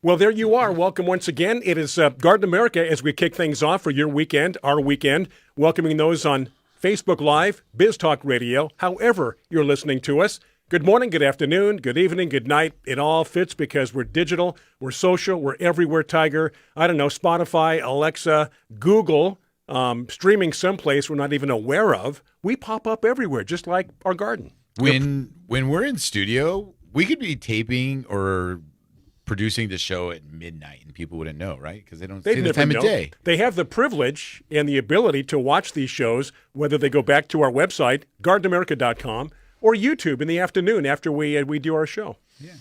Well, there you are. Welcome once again. It is Garden America as we kick things off for your weekend, our weekend, welcoming those on Facebook Live, Biz Talk Radio, however you're listening to us. Good morning, good afternoon, good evening, good night. It all fits because we're digital, we're social, we're everywhere, Tiger. I don't know, Spotify, Alexa, Google, streaming someplace we're not even aware of. We pop up everywhere, just like our garden. When we're in studio, we could be taping or producing the show at midnight and people wouldn't know, right? Because they don't see the time of day. They have the privilege and the ability to watch these shows, whether they go back to our website, gardenamerica.com, or YouTube in the afternoon after we do our show. Yeah.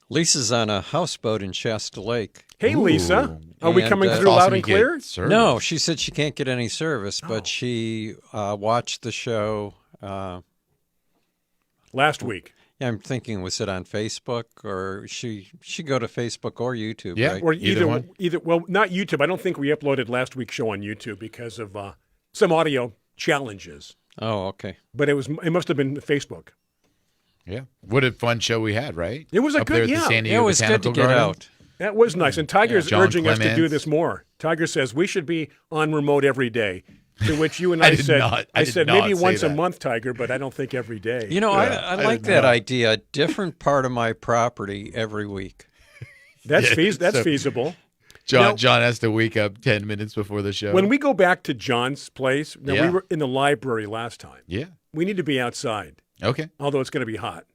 Lisa's on a houseboat in Shasta Lake. Hey, Lisa. Are we coming through loud and clear? No, she said she can't get any service, but she watched the show last week. Yeah, I'm thinking, was it on Facebook, or she go to Facebook or YouTube? Yeah, right? Or either. Well, not YouTube. I don't think we uploaded last week's show on YouTube because of some audio challenges. Oh, okay. But it must have been Facebook. Yeah. What a fun show we had, right? It was a Up good, there at the yeah. San Diego It was good to Botanical get Garden. out. That was nice. And Tiger's John urging us to do Clements. this more. Tiger says we should be on remote every day. To which you and I said, I said maybe once a month, Tiger, but I don't think every day. You know, I like that idea. A different part of my property every week. That's feasible. John has to wake up 10 minutes before the show. When we go back to John's place, we were in the library last time. Yeah. We need to be outside. Okay. Although it's going to be hot.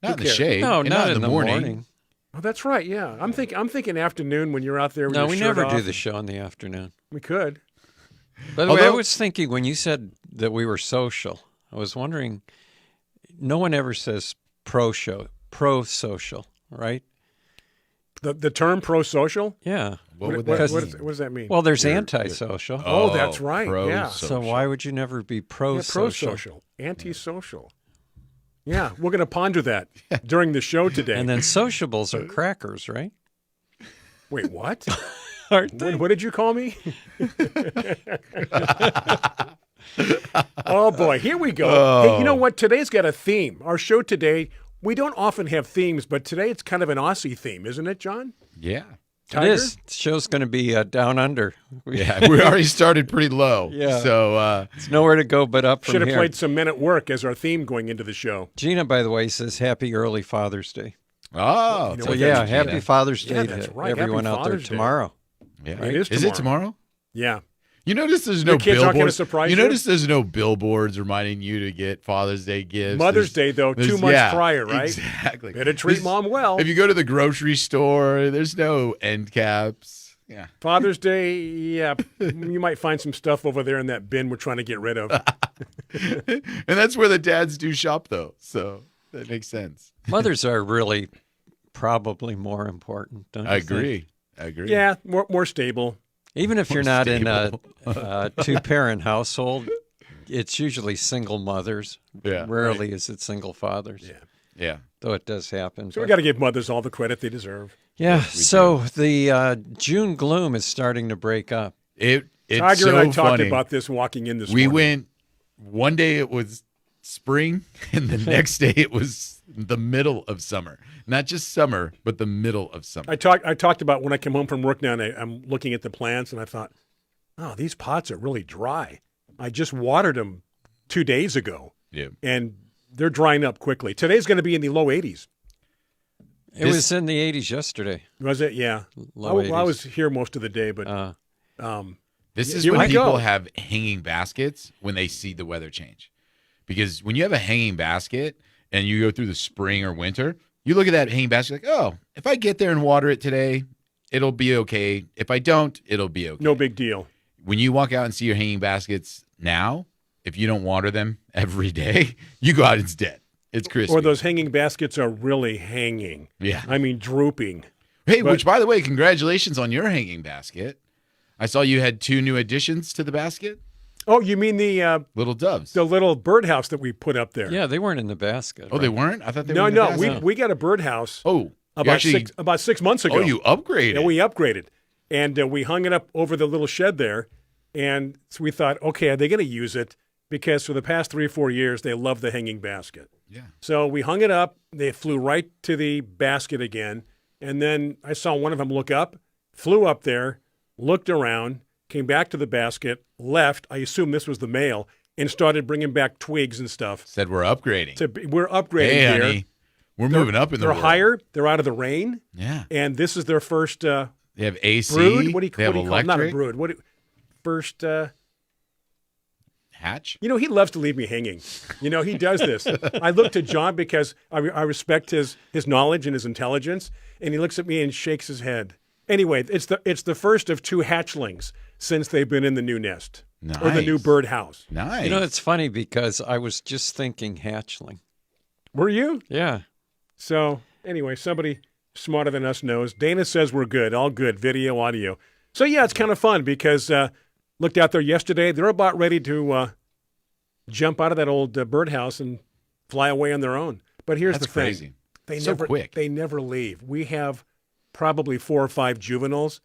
Not in the shade. No, and not in the morning. Oh, that's right. Yeah, I'm thinking afternoon when you're out there. With No, your we shirt never off. do the show in the afternoon. We could. By the way, I was thinking when you said that we were social, I was wondering, no one ever says pro-social, right? The term pro-social? Yeah. What does that mean? Well, there's anti-social. Oh, that's right. Yeah. So why would you never be pro-social? Pro-social, anti-social. Yeah, we're going to ponder that during the show today. And then sociables are crackers, right? Wait, what? Aren't they? What did you call me? Oh, boy. Here we go. Oh. Hey, you know what? Today's got a theme. Our show today, we don't often have themes, but today it's kind of an Aussie theme, isn't it, John? Yeah. Tiger? It is. The show's going to be down under. Yeah, we already started pretty low. Yeah. So it's nowhere to go but up from Should have here. played some Men at Work as our theme going into the show. Gina, by the way, says happy early Father's Day. Oh, You know So, what, yeah, that's happy Gina. Father's Day that's to right. everyone Happy out there Father's Day. tomorrow. yeah. It is it tomorrow? Yeah. You notice there's no kids aren't gonna billboards. surprise You you? notice there's no billboards reminding you to get Father's Day gifts. Mother's Day, though, 2 months prior, right? Exactly. Better treat mom well. If you go to the grocery store, there's no end caps. Yeah. Father's Day, yeah, you might find some stuff over there in that bin we're trying to get rid of. And that's where the dads do shop, though. So that makes sense. Mothers are really probably more important, don't you I think? agree. I agree. Yeah, more stable. Even if you're not in stable. a two-parent household, it's usually single mothers. Yeah. Rarely is it single fathers. Yeah. Yeah. Though it does happen. So we but- got to give mothers all the credit they deserve. Yeah, so the June gloom is starting to break up. It's Tiger so and I talked funny. about this walking in this We morning. went, one day it was spring, and the next day it was the middle of summer. Not just summer, but the middle of summer. I talked about when I come home from work now, and I'm looking at the plants, and I thought, oh, these pots are really dry. I just watered them 2 days ago, Yeah. and they're drying up quickly. Today's going to be in the low 80s. It was in the 80s yesterday. Was it? Yeah. Low I 80s. was here most of the day, but This is Here when we people go. have hanging baskets when they see the weather change. Because when you have a hanging basket and you go through the spring or winter, you look at that hanging basket like, oh, if I get there and water it today, it'll be okay. If I don't, it'll be okay. no big deal. When you walk out and see your hanging baskets now, if you don't water them every day, you go out and it's dead. It's crispy. Or those hanging baskets are really hanging. Yeah. I mean, drooping. Hey, But- which, by the way, congratulations on your hanging basket. I saw you had 2 new additions to the basket. Oh, you mean the Little doves. little birdhouse that we put up there? Yeah, they weren't in the basket. Oh, they weren't? I thought they No, were in the no. basket. We got a birdhouse Oh, you about actually, about 6 months ago. Oh, you upgraded. And we upgraded. And we hung it up over the little shed there. And so we thought, okay, are they going to use it? Because for the past 3 or 4 years, they love the hanging basket. Yeah. So we hung it up. They flew right to the basket again. And then I saw one of them look up, flew up there, looked around, came back to the basket, left. I assume this was the male, and started bringing back twigs and stuff. Said we're upgrading. We're upgrading Hey, here. honey, we're moving up in the They're world. higher. They're out of the rain. Yeah. And this is their first They have AC. brood. What do you they have call it? electric. Not a brood. First. Hatch. You know, he loves to leave me hanging. You know, he does this. I look to John because I respect his knowledge and his intelligence, and he looks at me and shakes his head. Anyway, it's the first of 2 hatchlings since they've been in the new nest or the new Nice. bird house. Nice. You know, it's funny because I was just thinking hatchling. Were you? Yeah. So anyway, somebody smarter than us knows. Dana says we're good, all good, video, audio. So yeah, it's kind of fun because looked out there yesterday. They're about ready to jump out of that old birdhouse and fly away on their own. But here's That's the thing: crazy. they So never quick. They never leave. We have probably 4 or 5 juveniles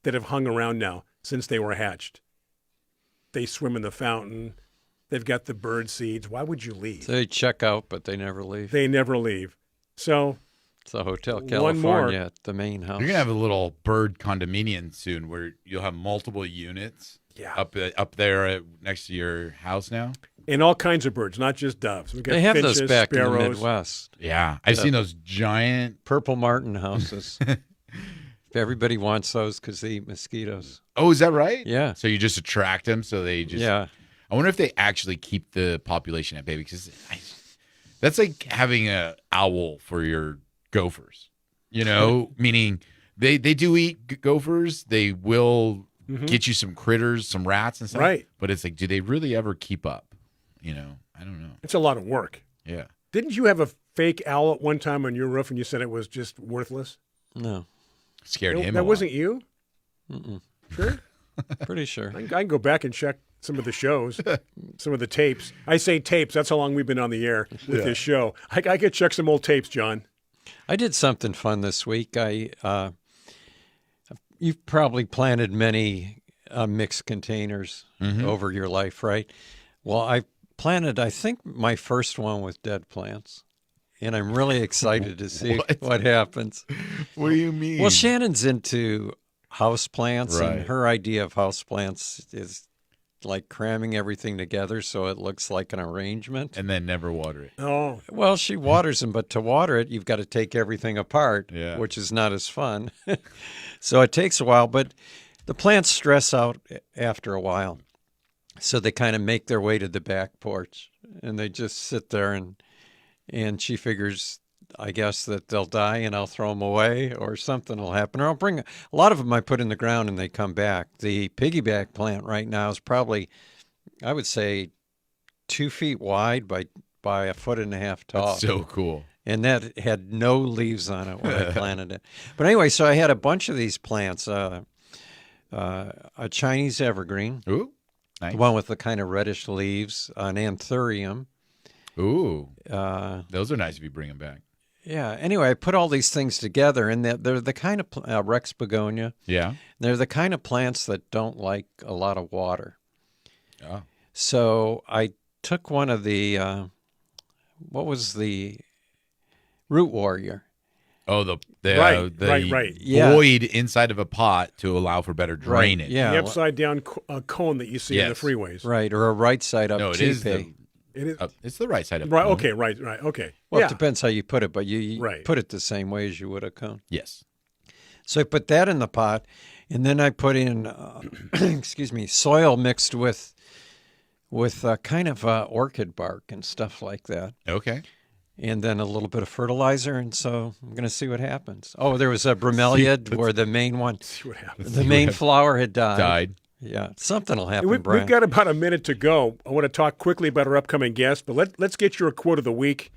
that have hung around now since they were hatched. They swim in the fountain. They've got the bird seeds. Why would you leave? They check out, but they never leave. They never leave. So It's a Hotel One more. California at the main house. You're gonna have a little bird condominium soon, where you'll have multiple units. Yeah. Up there next to your house now. and all kinds of birds, not just doves. We've got They have finches, those back in the sparrows. Midwest. Yeah, I've seen those giant. Purple martin houses. Everybody wants those because they eat mosquitoes. Oh, is that right? Yeah. So you just attract them, so they just. Yeah. I wonder if they actually keep the population at bay, because that's like having a owl for your gophers. You know, meaning they do eat gophers. They will get you some critters, some rats and stuff. Right. But it's like, do they really ever keep up? You know, I don't know. It's a lot of work. Yeah. Didn't you have a fake owl at one time on your roof and you said it was just worthless? No. Scared him. That wasn't you? Sure? Pretty sure. I can go back and check some of the shows, some of the tapes. I say tapes. That's how long we've been on the air with this show. I could check some old tapes, John. I did something fun this week. You've probably planted many mixed containers over your life, right? Well, I planted, I think, my first one with dead plants, and I'm really excited to see what happens. What do you mean? Well, Shannon's into house plants, Right. and her idea of house plants is like cramming everything together so it looks like an arrangement. And then never water it. Oh, Well, she waters them, but to water it, you've got to take everything apart, Yeah. which is not as fun. So it takes a while, but the plants stress out after a while. So they kind of make their way to the back porch, and they just sit there, and she figures, I guess, that they'll die and I'll throw them away or something will happen. Or I'll bring a lot of them I put in the ground and they come back. The piggyback plant right now is probably, I would say, 2 feet wide by 1.5 feet tall. That's so cool. And that had no leaves on it when I planted it. But anyway, so I had a bunch of these plants. A Chinese evergreen, Ooh, nice. the one with the kind of reddish leaves, an anthurium. Ooh, those are nice if you bring them back. Yeah. Anyway, I put all these things together, and they're the kind of Rex begonia. Yeah. They're the kind of plants that don't like a lot of water. Oh. So I took one of the, what was the root warrior? Oh, the right. Yeah. void inside of a pot to allow for better drainage. Yeah. the upside down cone that you see in the Yes. freeways. Right, or a right side up No, it teepee. is the It is, it's the right side of right. the Okay. Right. Okay. Well, yeah. it depends how you put it, but you Right. put it the same way as you would a cone. Yes. So I put that in the pot, and then I put in, excuse me, soil mixed with kind of orchid bark and stuff like that, Okay. and then a little bit of fertilizer, and so I'm going to see what happens. Oh, there was a bromeliad where the main one, See what happens. the main flower had died. Died. Yeah, something will happen, We've Brian. got about a minute to go. I want to talk quickly about our upcoming guest, but let's get your quote of the week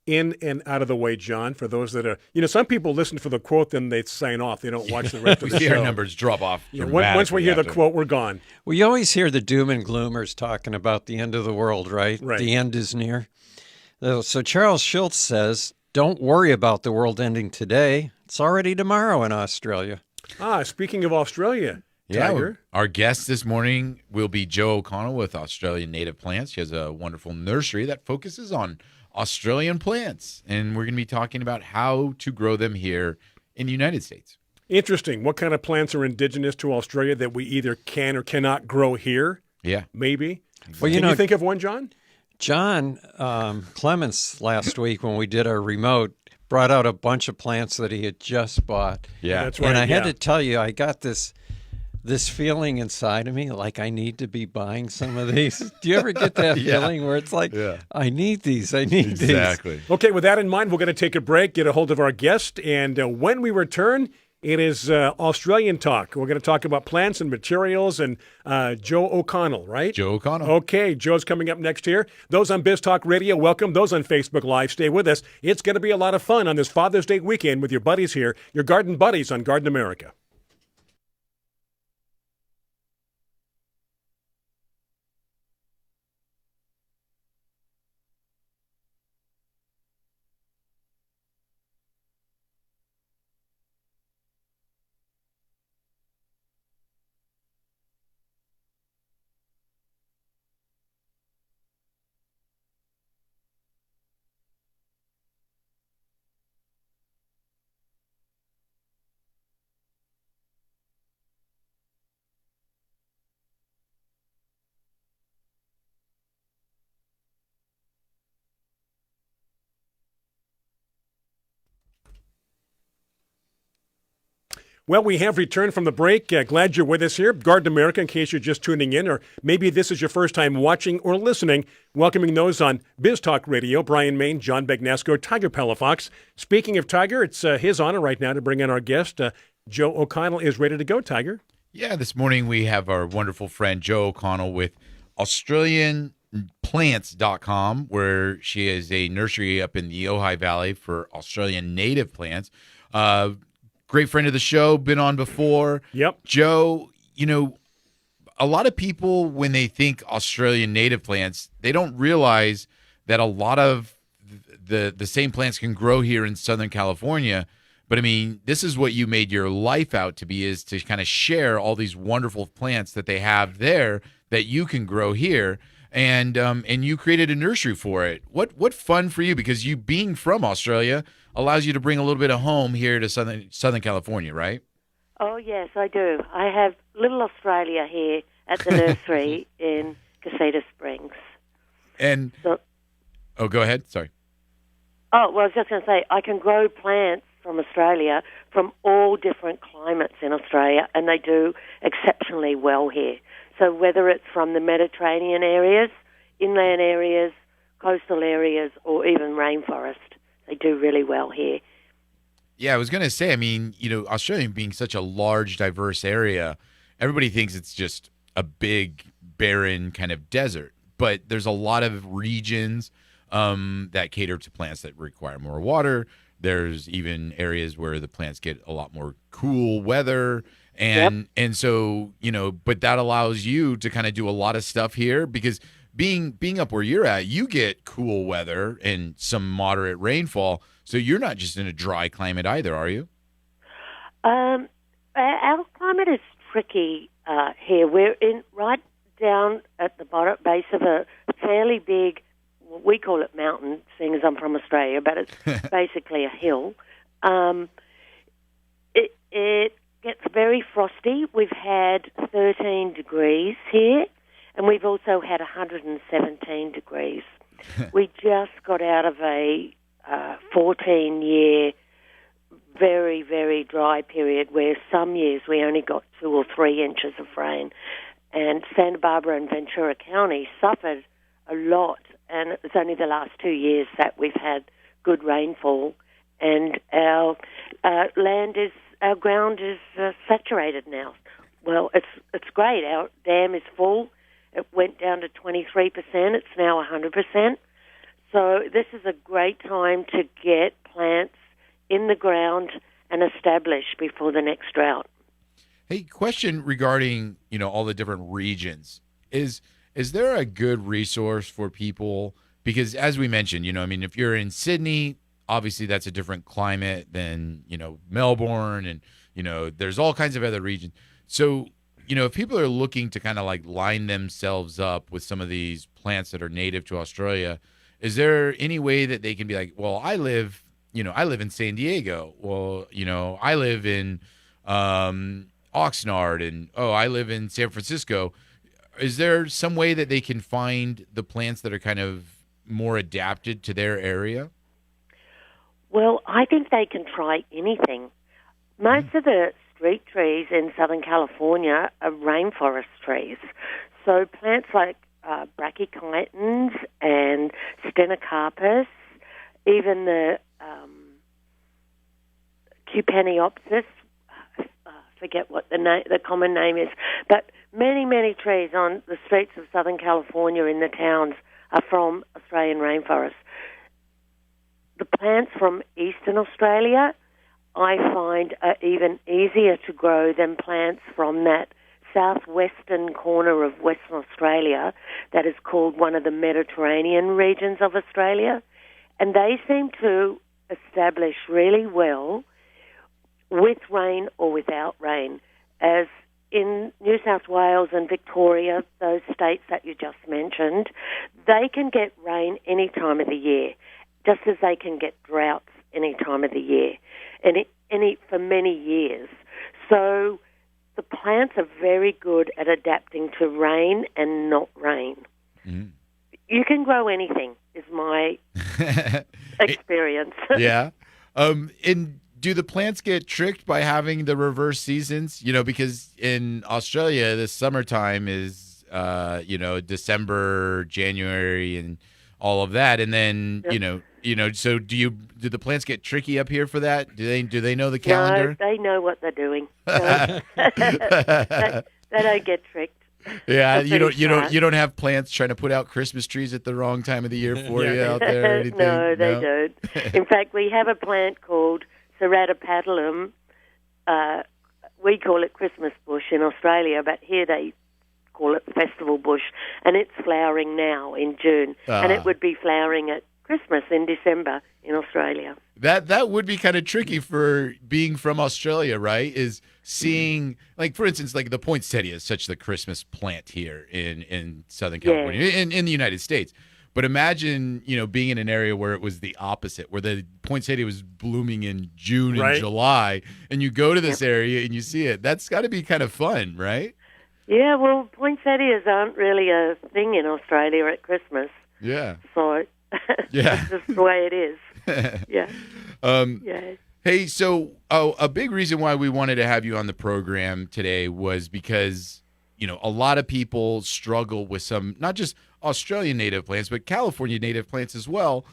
in and out of the way, John, for those that are, some people listen for the quote, then they sign off. They don't watch the rest We of the see show. our numbers drop off. Yeah, once we hear the quote, we're gone. Well, you always hear the doom and gloomers talking about the end of the world, right? Right. The end is near. So Charles Schultz says, don't worry about the world ending today. It's already tomorrow in Australia. Speaking of Australia, Tiger. Our guest this morning will be Jo O'Connell with Australian Native Plants. She has a wonderful nursery that focuses on Australian plants, and we're going to be talking about how to grow them here in the United States. Interesting. What kind of plants are indigenous to Australia that we either can or cannot grow here? Yeah. Maybe. Well, Can you think of one, John? John Clements last week when we did our remote brought out a bunch of plants that he had just bought. Yeah. That's right. And I had yeah. to tell you, I got this feeling inside of me like I need to be buying some of these. Do you ever get that Yeah. feeling where it's like, Yeah. I need these, I need these? Exactly. Okay, with that in mind, we're going to take a break, get a hold of our guest, and when we return, it is Australian talk. We're going to talk about plants and materials and Joe O'Connell, right? Joe O'Connell. Okay, Joe's coming up next here. Those on Biz Talk Radio, welcome. Those on Facebook Live, stay with us. It's going to be a lot of fun on this Father's Day weekend with your buddies here, your garden buddies on Garden America. Well, we have returned from the break. Glad you're with us here. Garden America, in case you're just tuning in, or maybe this is your first time watching or listening, welcoming those on Biz Talk Radio, Brian Main, John Bagnesco, Tiger Palafox. Speaking of Tiger, it's his honor right now to bring in our guest. Joe O'Connell is ready to go, Tiger. Yeah, this morning we have our wonderful friend Joe O'Connell with AustralianPlants.com, where she is a nursery up in the Ojai Valley for Australian native plants. Great friend of the show, been on before. Yep. Joe, a lot of people, when they think Australian native plants, they don't realize that a lot of the same plants can grow here in Southern California. But I mean, this is what you made your life out to be, is to kind of share all these wonderful plants that they have there that you can grow here. And you created a nursery for it. What fun for you, because you being from Australia allows you to bring a little bit of home here to Southern California, right? Oh, yes, I do. I have little Australia here at the nursery in Casita Springs. And go ahead. Sorry. Oh, well, I was just going to say, I can grow plants from Australia from all different climates in Australia, and they do exceptionally well here. So whether it's from the Mediterranean areas, inland areas, coastal areas, or even rainforest, they do really well here. Yeah, I was going to say, I mean, Australia being such a large, diverse area, everybody thinks it's just a big, barren kind of desert. But there's a lot of regions that cater to plants that require more water. There's even areas where the plants get a lot more cool weather. And so, but that allows you to kind of do a lot of stuff here, because being up where you're at, you get cool weather and some moderate rainfall. So you're not just in a dry climate either, are you? Our climate is tricky here. We're right down at the bottom base of a fairly big, we call it mountain, seeing as I'm from Australia, but it's basically a hill. It gets very frosty. We've had 13 degrees here, and we've also had 117 degrees. We just got out of a 14-year, very, very dry period where some years we only got 2 or 3 inches of rain. And Santa Barbara and Ventura County suffered a lot, and it's only the last 2 years that we've had good rainfall, and our ground is saturated now. Well, it's great. Our dam is full. It went down to 23%. It's now 100%. So this is a great time to get plants in the ground and established before the next drought. Hey, question regarding, all the different regions. Is there a good resource for people? Because as we mentioned, if you're in Sydney, obviously that's a different climate than, Melbourne, and, there's all kinds of other regions. So, if people are looking to kind of like line themselves up with some of these plants that are native to Australia, is there any way that they can be like, well, I live I live in San Diego. Well, I live in Oxnard, and I live in San Francisco. Is there some way that they can find the plants that are kind of more adapted to their area? Well, I think they can try anything. Most of the street trees in Southern California are rainforest trees. So plants like brachychitons and stenocarpus, even the Cupeniopsis, forget what the common name is, but many trees on the streets of Southern California in the towns are from Australian rainforests. The plants from Eastern Australia, I find, are even easier to grow than plants from that southwestern corner of Western Australia that is called one of the Mediterranean regions of Australia. And they seem to establish really well with rain or without rain, as in New South Wales and Victoria, those states that you just mentioned, they can get rain any time of the year, just as they can get droughts any time of the year, and for many years. So the plants are very good at adapting to rain and not rain. Mm. You can grow anything, is my experience. Yeah. And do the plants get tricked by having the reverse seasons? Because in Australia, the summertime is, December, January, and all of that. And then, yep. So do the plants get tricky up here for that? Do they know the calendar? No, they know what they're doing. No. they don't get tricked. Yeah, you don't have plants trying to put out Christmas trees at the wrong time of the year for you out there or anything? No, they don't. In fact, we have a plant called Ceratopetalum. We call it Christmas bush in Australia, but here they call it festival bush, and it's flowering now in June, and it would be flowering at Christmas in December in Australia. That would be kind of tricky for being from Australia, right? Is seeing, like, for instance, like the poinsettia is such the Christmas plant here in Southern California, in the United States. But imagine, being in an area where it was the opposite, where the poinsettia was blooming in June and July, and you go to this area and you see it. That's got to be kind of fun, right? Yeah, well, poinsettias aren't really a thing in Australia at Christmas. Yeah. So that's just the way it is. Yeah. Yeah. Hey, so a big reason why we wanted to have you on the program today was because, a lot of people struggle with some, not just Australian native plants, but California native plants as well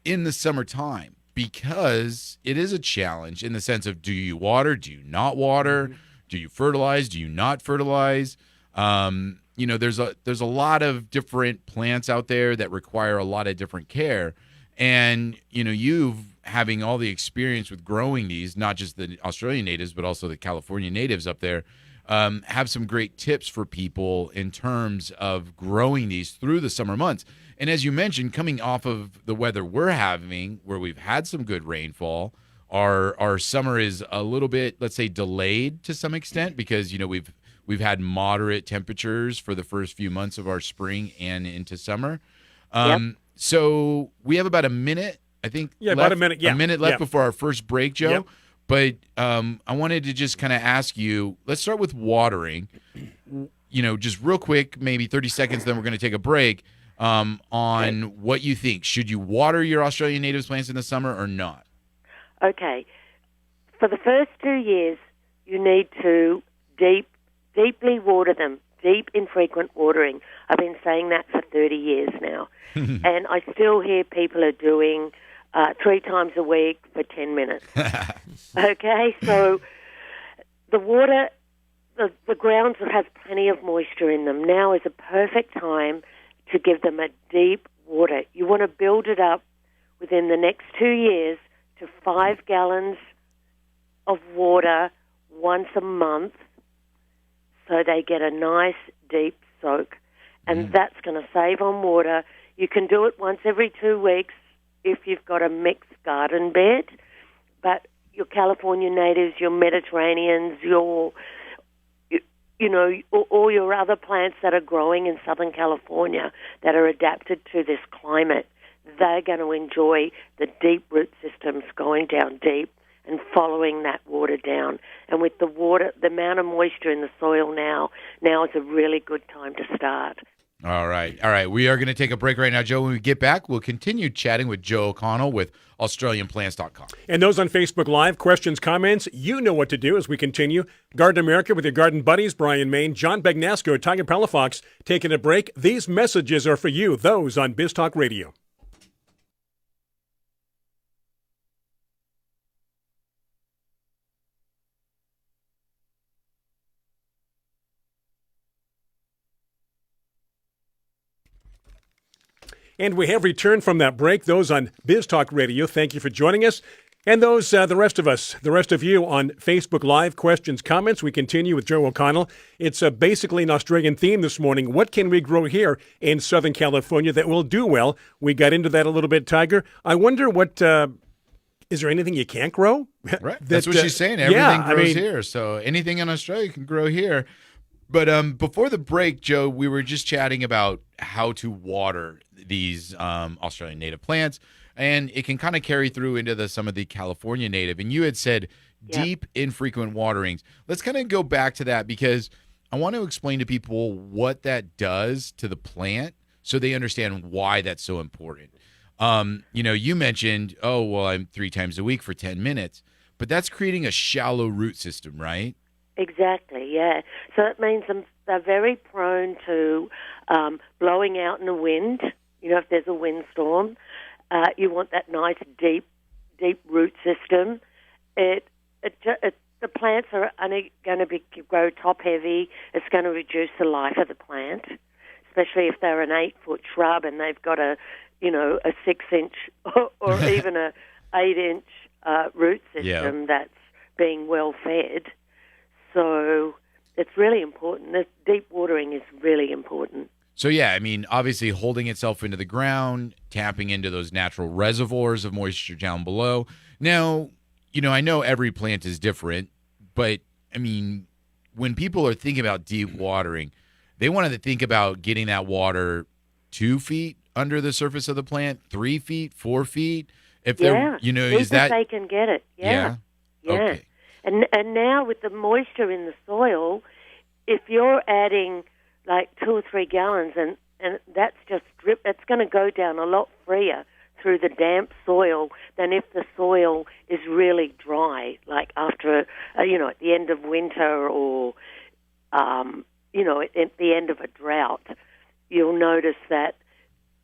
in the summertime, because it is a challenge in the sense of, do you water? Do you not water? Mm-hmm. Do you fertilize? Do you not fertilize? There's a lot of different plants out there that require a lot of different care. And, you've having all the experience with growing these, not just the Australian natives, but also the California natives up there, have some great tips for people in terms of growing these through the summer months. And as you mentioned, coming off of the weather we're having, where we've had some good rainfall, our summer is a little bit, let's say, delayed to some extent because, we've had moderate temperatures for the first few months of our spring and into summer. So we have about a minute, I think. Yeah, left, about a minute. Yeah. A minute left before our first break, Joe. Yep. But I wanted to just kind of ask you, let's start with watering, just real quick, maybe 30 seconds, then we're going to take a break, on what you think. Should you water your Australian natives plants in the summer or not? Okay. For the first 2 years, you need to deeply water them, deep, infrequent watering. I've been saying that for 30 years now. And I still hear people are doing 3 times a week for 10 minutes. Okay, so the water, the grounds that have plenty of moisture in them, now is a perfect time to give them a deep water. You want to build it up within the next 2 years to 5 gallons of water once a month, so they get a nice deep soak. And that's going to save on water. You can do it once every 2 weeks if you've got a mixed garden bed. But your California natives, your Mediterraneans, all your other plants that are growing in Southern California that are adapted to this climate, they're going to enjoy the deep root systems going down deep and following that water down. And with the water, the amount of moisture in the soil now is a really good time to start. All right. We are going to take a break right now, Joe. When we get back, we'll continue chatting with Joe O'Connell with AustralianPlants.com. And those on Facebook Live, questions, comments, you know what to do as we continue. Garden America with your garden buddies, Brian Main, John Bagnasco, Tiger Palafox, taking a break. These messages are for you, those on Biz Talk Radio. And we have returned from that break. Those on Biz Talk Radio, thank you for joining us. And those, the rest of us, the rest of you on Facebook Live, questions, comments. We continue with Joe O'Connell. It's basically an Australian theme this morning. What can we grow here in Southern California that will do well? We got into that a little bit, Tiger. I wonder what, is there anything you can't grow? Right. That's what she's saying. Everything grows here. So anything in Australia can grow here. But before the break, Joe, we were just chatting about how to water these Australian native plants, and it can kind of carry through into some of the California native. And you had said deep, infrequent waterings. Let's kind of go back to that because I want to explain to people what that does to the plant so they understand why that's so important. You mentioned, I'm 3 times a week for 10 minutes, but that's creating a shallow root system, right? Exactly, yeah. So it means they're very prone to blowing out in the wind. If there's a windstorm, you want that nice deep root system. The plants are only going to grow top heavy. It's going to reduce the life of the plant, especially if they're an 8-foot shrub and they've got a 6-inch or even a 8-inch root system that's being well fed. So it's really important. This deep watering is really important. So, obviously holding itself into the ground, tapping into those natural reservoirs of moisture down below. Now, I know every plant is different, but, when people are thinking about deep watering, they want to think about getting that water 2 feet under the surface of the plant, 3 feet, 4 feet. If they're, is that... they can get it. Yeah. Okay. And now with the moisture in the soil, if you're adding like 2 or 3 gallons and that's just drip, it's going to go down a lot freer through the damp soil than if the soil is really dry, like after, at the end of winter or, at the end of a drought. You'll notice that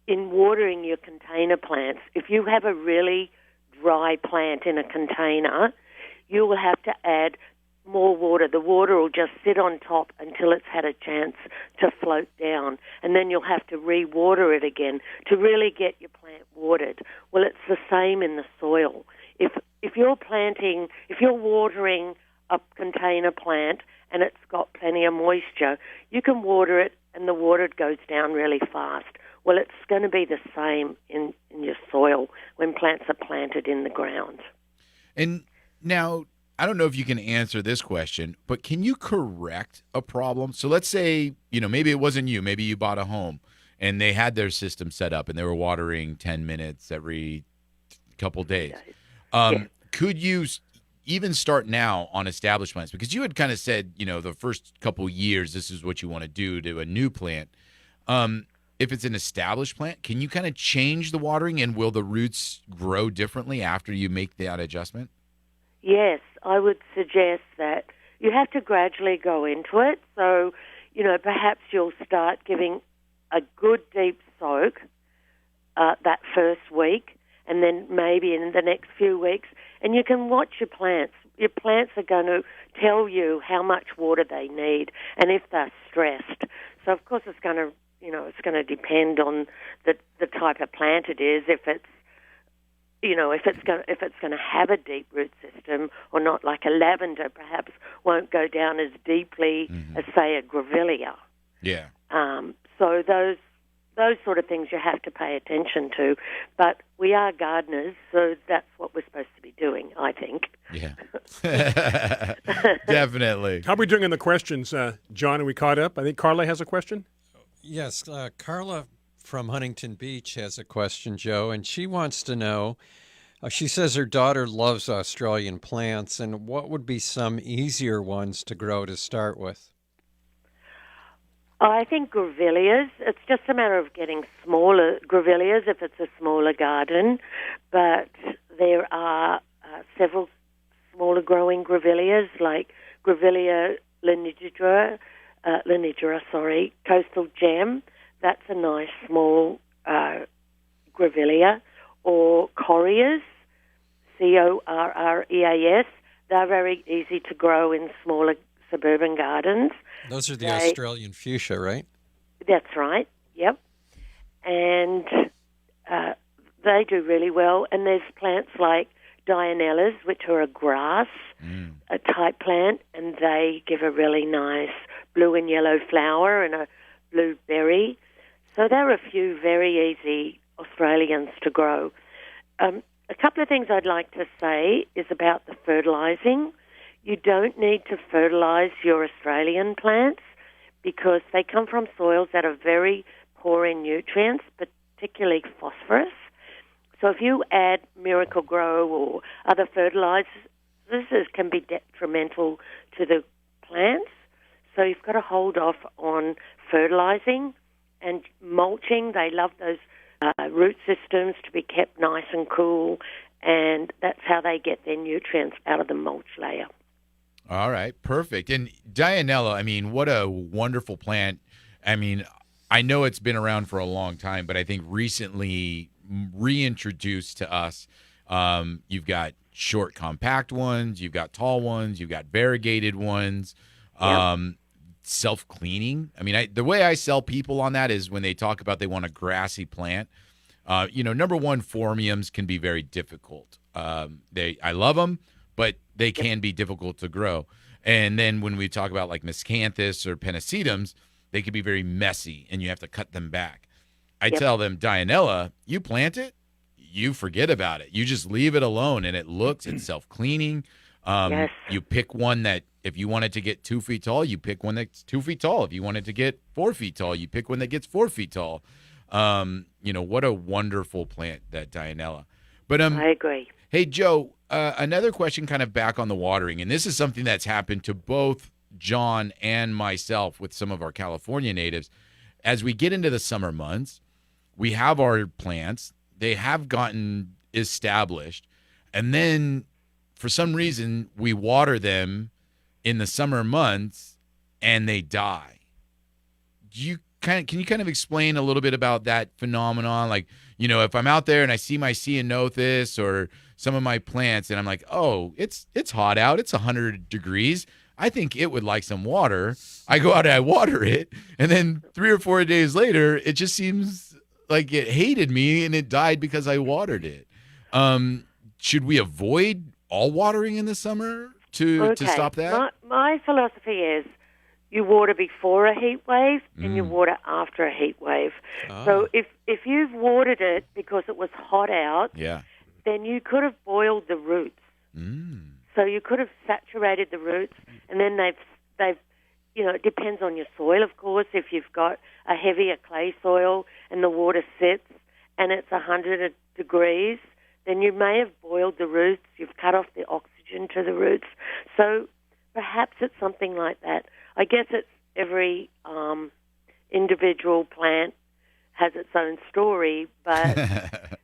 in watering your container plants, if you have a really dry plant in a container, you will have to add more water. The water will just sit on top until it's had a chance to float down, and then you'll have to re-water it again to really get your plant watered. Well, it's the same in the soil. If you're watering a container plant and it's got plenty of moisture, you can water it and the water goes down really fast. Well, it's going to be the same in your soil when plants are planted in the ground. And now, I don't know if you can answer this question, but can you correct a problem? So let's say, maybe it wasn't you. Maybe you bought a home and they had their system set up and they were watering 10 minutes every couple days. Could you even start now on established plants? Because you had kind of said, the first couple years, this is what you want to do to a new plant. If it's an established plant, can you kind of change the watering and will the roots grow differently after you make that adjustment? Yes, I would suggest that you have to gradually go into it. So, perhaps you'll start giving a good deep soak that first week, and then maybe in the next few weeks. And you can watch your plants. Your plants are going to tell you how much water they need and if they're stressed. So, of course, it's going to depend on the type of plant it is. If it's if it's going to have a deep root system or not, like a lavender perhaps won't go down as deeply as, say, a grevillea. Yeah. So those sort of things you have to pay attention to. But we are gardeners, so that's what we're supposed to be doing, I think. Yeah. Definitely. How are we doing on the questions, John? Are we caught up? I think Carla has a question. Yes, Carla from Huntington Beach has a question, Joe, and she wants to know, she says her daughter loves Australian plants, and what would be some easier ones to grow to start with? I think grevilleas. It's just a matter of getting smaller grevilleas if it's a smaller garden, but there are several smaller growing grevilleas like Grevillea linigera, coastal gem. That's a nice small grevillea, or correas, correas. They're very easy to grow in smaller suburban gardens. Those are the Australian fuchsia, right? That's right, yep. And they do really well. And there's plants like Dianellas, which are a grass a type plant, and they give a really nice blue and yellow flower and a blue berry. So there are a few very easy Australians to grow. A couple of things I'd like to say is about the fertilising. You don't need to fertilise your Australian plants because they come from soils that are very poor in nutrients, particularly phosphorus. So if you add Miracle Grow or other fertilisers, this can be detrimental to the plants. So you've got to hold off on fertilising and mulching. They love those root systems to be kept nice and cool, and that's how they get their nutrients out of the mulch layer. All right, perfect. And Dianella, I mean, what a wonderful plant. I mean, I know it's been around for a long time, but I think recently reintroduced to us. You've got short, compact ones, you've got tall ones, you've got variegated ones, self-cleaning. I mean, the way I sell people on that is when they talk about they want a grassy plant. Number one, phormiums can be very difficult. I love them, but they can be difficult to grow. And then when we talk about like miscanthus or pennisetums, they can be very messy and you have to cut them back. I tell them, Dianella, you plant it, you forget about it. You just leave it alone and it's self-cleaning. You pick one that, if you want it to get 2 feet tall, you pick one that's 2 feet tall. If you want it to get 4 feet tall, you pick one that gets 4 feet tall. What a wonderful plant, that Dianella. But I agree. Hey, Joe, another question kind of back on the watering, and this is something that's happened to both John and myself with some of our California natives. As we get into the summer months, we have our plants. They have gotten established, and then for some reason we water them in the summer months and they die. Can you kind of explain a little bit about that phenomenon? Like, if I'm out there and I see my ceanothus or some of my plants and I'm like, oh, it's hot out, it's 100 degrees, I think it would like some water. I go out and I water it, and then 3 or 4 days later, it just seems like it hated me and it died because I watered it. Should we avoid all watering in the summer to stop that? My philosophy is you water before a heat wave and you water after a heat wave. Oh. So if you've watered it because it was hot out, then you could have boiled the roots. So you could have saturated the roots, and then they've it depends on your soil, of course. If you've got a heavier clay soil and the water sits and it's 100 degrees, then you may have boiled the roots. You've cut off the oxygen to the roots. So perhaps it's something like that. I guess it's every individual plant has its own story, but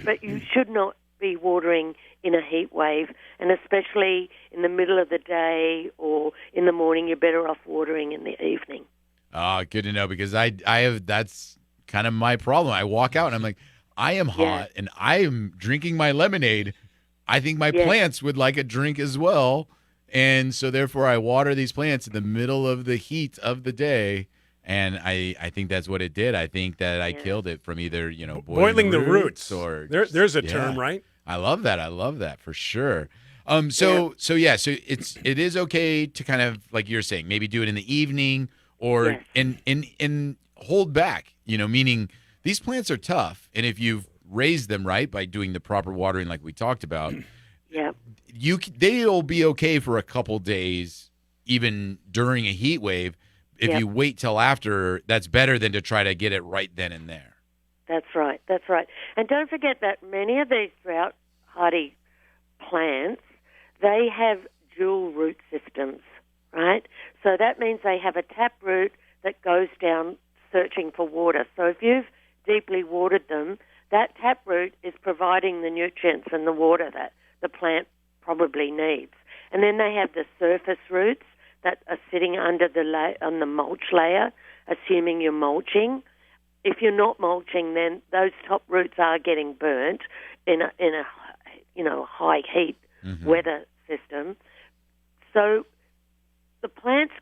but you should not be watering in a heat wave, and especially in the middle of the day or in the morning. You're better off watering in the evening. Oh, good to know, because I have, that's kind of my problem. I walk out and I'm like, I am hot and I am drinking my lemonade. I think my plants would like a drink as well. And so therefore I water these plants in the middle of the heat of the day. And I think that's what it did. I think that I killed it from either, boiling the roots or there's a term, right? I love that. I love that for sure. So it is okay to kind of, like you're saying, maybe do it in the evening or in hold back, meaning these plants are tough. And if you've raised them right by doing the proper watering, like we talked about, they'll be okay for a couple days, even during a heat wave. if Yep. you wait till after, that's better than to try to get it right then and there. That's right. That's right. And don't forget that many of these drought hardy plants, they have dual root systems, right? So that means they have a tap root that goes down searching for water. So if you've deeply watered them, that tap root is providing the nutrients and the water that the plant probably needs. And then they have the surface roots that are sitting under on the mulch layer, assuming you're mulching. If you're not mulching, then those top roots are getting burnt in a high heat weather system. So the plant's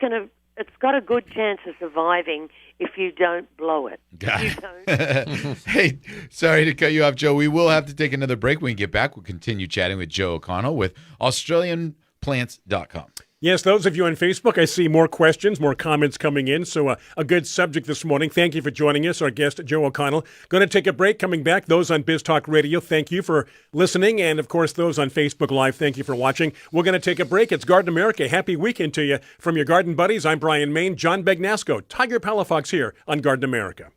it's got a good chance of surviving if you don't blow it. Got If you don't, Hey, sorry to cut you off, Joe. We will have to take another break. When we get back, we'll continue chatting with Joe O'Connell with AustralianPlants.com. Yes, those of you on Facebook, I see more questions, more comments coming in. So a good subject this morning. Thank you for joining us, our guest, Joe O'Connell. Going to take a break. Coming back, those on Biz Talk Radio, thank you for listening. And, of course, those on Facebook Live, thank you for watching. We're going to take a break. It's Garden America. Happy weekend to you. From your garden buddies, I'm Brian Main, John Begnasco, Tiger Palafox here on Garden America.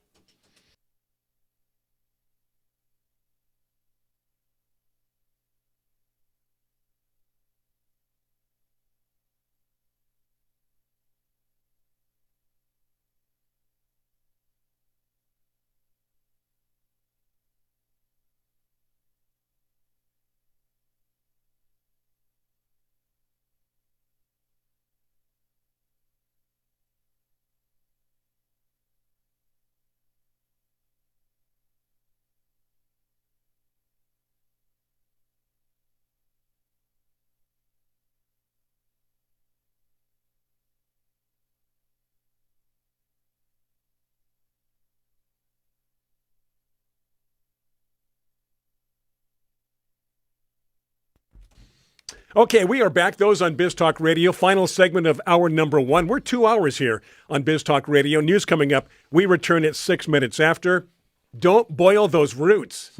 Okay, we are back. Those on Biz Talk Radio. Final segment of hour number 1. We're 2 hours here on Biz Talk Radio. News coming up. We return at 6 minutes after. Don't boil those roots.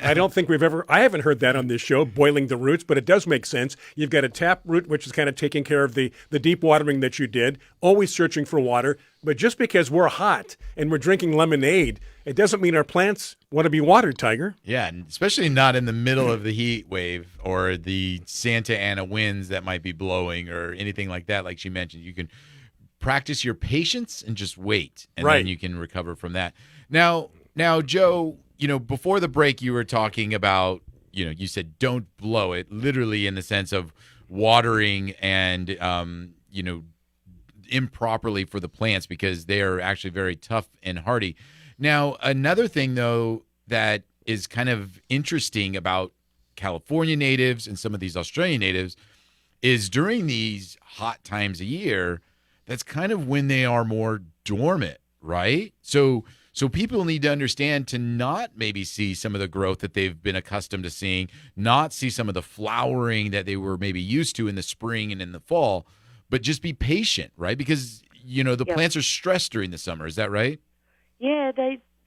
I don't think I haven't heard that on this show, boiling the roots, but it does make sense. You've got a tap root, which is kind of taking care of the deep watering that you did, always searching for water. But just because we're hot and we're drinking lemonade, it doesn't mean our plants want to be watered, Tiger. Yeah, and especially not in the middle of the heat wave or the Santa Ana winds that might be blowing or anything like that. Like she mentioned, you can practice your patience and just wait, and Right. then you can recover from that. Now, Joe, before the break, you were talking about, you said don't blow it, literally in the sense of watering and, improperly for the plants because they are actually very tough and hardy. Now, another thing, though, that is kind of interesting about California natives and some of these Australian natives is during these hot times of year, that's kind of when they are more dormant, right? So people need to understand to not maybe see some of the growth that they've been accustomed to seeing, not see some of the flowering that they were maybe used to in the spring and in the fall, but just be patient, right? Because, the plants are stressed during the summer. Is that right? yeah,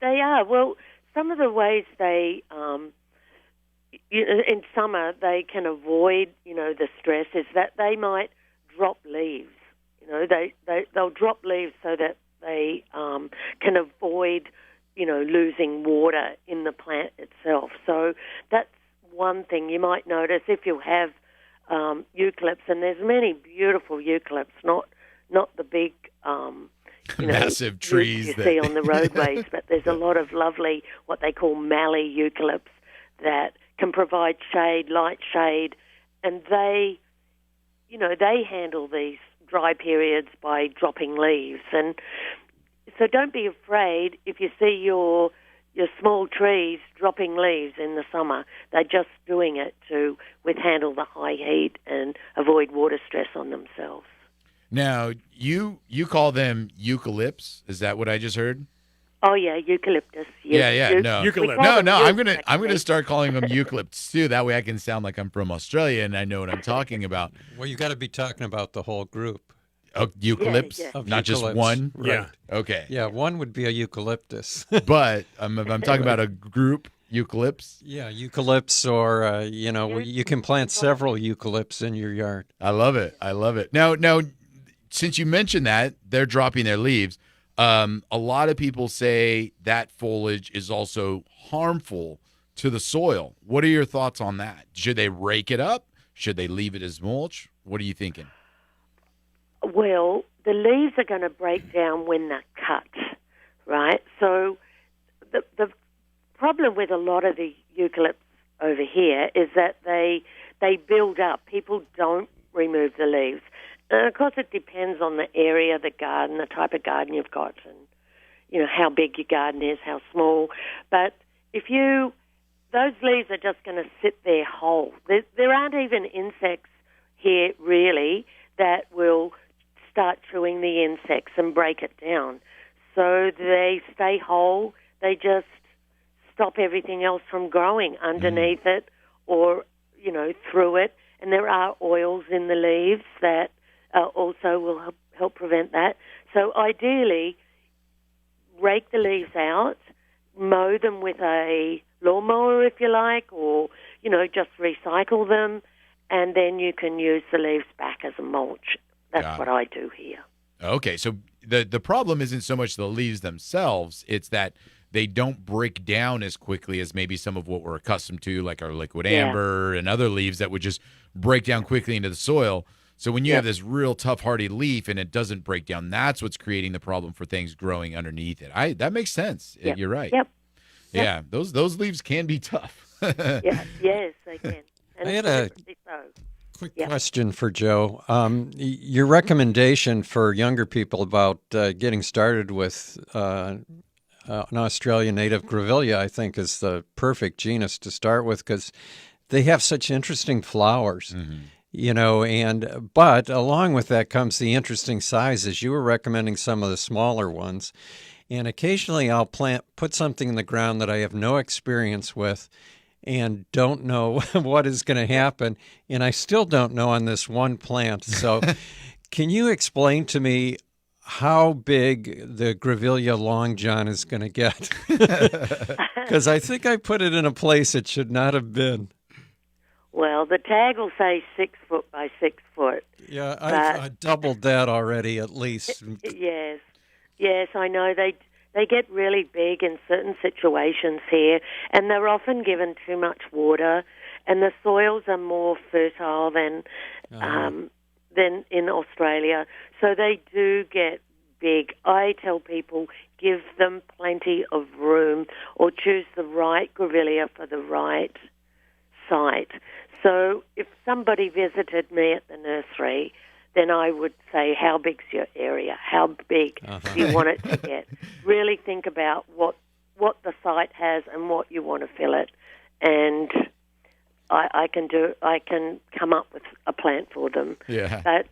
they are. Well, some of the ways they in summer they can avoid the stress is that they might drop leaves. They'll drop leaves so that they can avoid losing water in the plant itself. So that's one thing you might notice if you have eucalypts, and there's many beautiful eucalypts, not the big Massive trees you that see on the roadways, but there's a lot of lovely what they call mallee eucalypts that can provide shade, light shade, and they handle these dry periods by dropping leaves. And so don't be afraid if you see your small trees dropping leaves in the summer. They're just doing it to handle the high heat and avoid water stress on themselves. Now, you call them eucalypts. Is that what I just heard? Oh yeah, eucalyptus. Yeah. No, Eucalyptus. No. I'm gonna start calling them eucalypts too. That way, I can sound like I'm from Australia and I know what I'm talking about. Well, you got to be talking about the whole group. Oh, eucalypts, Yeah. Of not just eucalypts. one. Right. Yeah. Okay. Yeah, one would be a eucalyptus. But I'm talking about a group eucalypts. Yeah, eucalypts, or you can plant several eucalypts in your yard. I love it. Now, since you mentioned that, they're dropping their leaves. A lot of people say that foliage is also harmful to the soil. What are your thoughts on that? Should they rake it up? Should they leave it as mulch? What are you thinking? Well, the leaves are going to break down when they're cut, right? So the problem with a lot of the eucalypts over here is that they build up. People don't remove the leaves. And of course, it depends on the area, the garden, the type of garden you've got, and how big your garden is, how small. But those leaves are just going to sit there whole. There aren't even insects here really that will start chewing the insects and break it down. So they stay whole. They just stop everything else from growing underneath it or, through it. And there are oils in the leaves that also will help prevent that. So ideally, rake the leaves out, mow them with a lawnmower if you like, or, just recycle them, and then you can use the leaves back as a mulch. That's what I do here. Okay, so the problem isn't so much the leaves themselves, it's that they don't break down as quickly as maybe some of what we're accustomed to, like our liquid amber and other leaves that would just break down quickly into the soil. So when you have this real tough, hardy leaf and it doesn't break down, that's what's creating the problem for things growing underneath it. That makes sense. Yep. You're right. Yep. Yeah, those leaves can be tough. Yes, they can. And I had a so. quick question for Joe. Your recommendation for younger people about getting started with an Australian native grevillea, I think, is the perfect genus to start with because they have such interesting flowers. But along with that comes the interesting sizes. You were recommending some of the smaller ones. And occasionally I'll put something in the ground that I have no experience with and don't know what is going to happen. And I still don't know on this one plant. So can you explain to me how big the grevillea long john is going to get? Because I think I put it in a place it should not have been. Well, the tag will say 6 foot by 6 foot. Yeah, I doubled that already at least. Yes, I know. They get really big in certain situations here, and they're often given too much water, and the soils are more fertile than in Australia. So they do get big. I tell people give them plenty of room or choose the right grevillea for the right site. So if somebody visited me at the nursery, then I would say, how big's your area? How big do you want it to get? Really think about what the site has and what you want to fill it. And I can come up with a plant for them. Yeah. But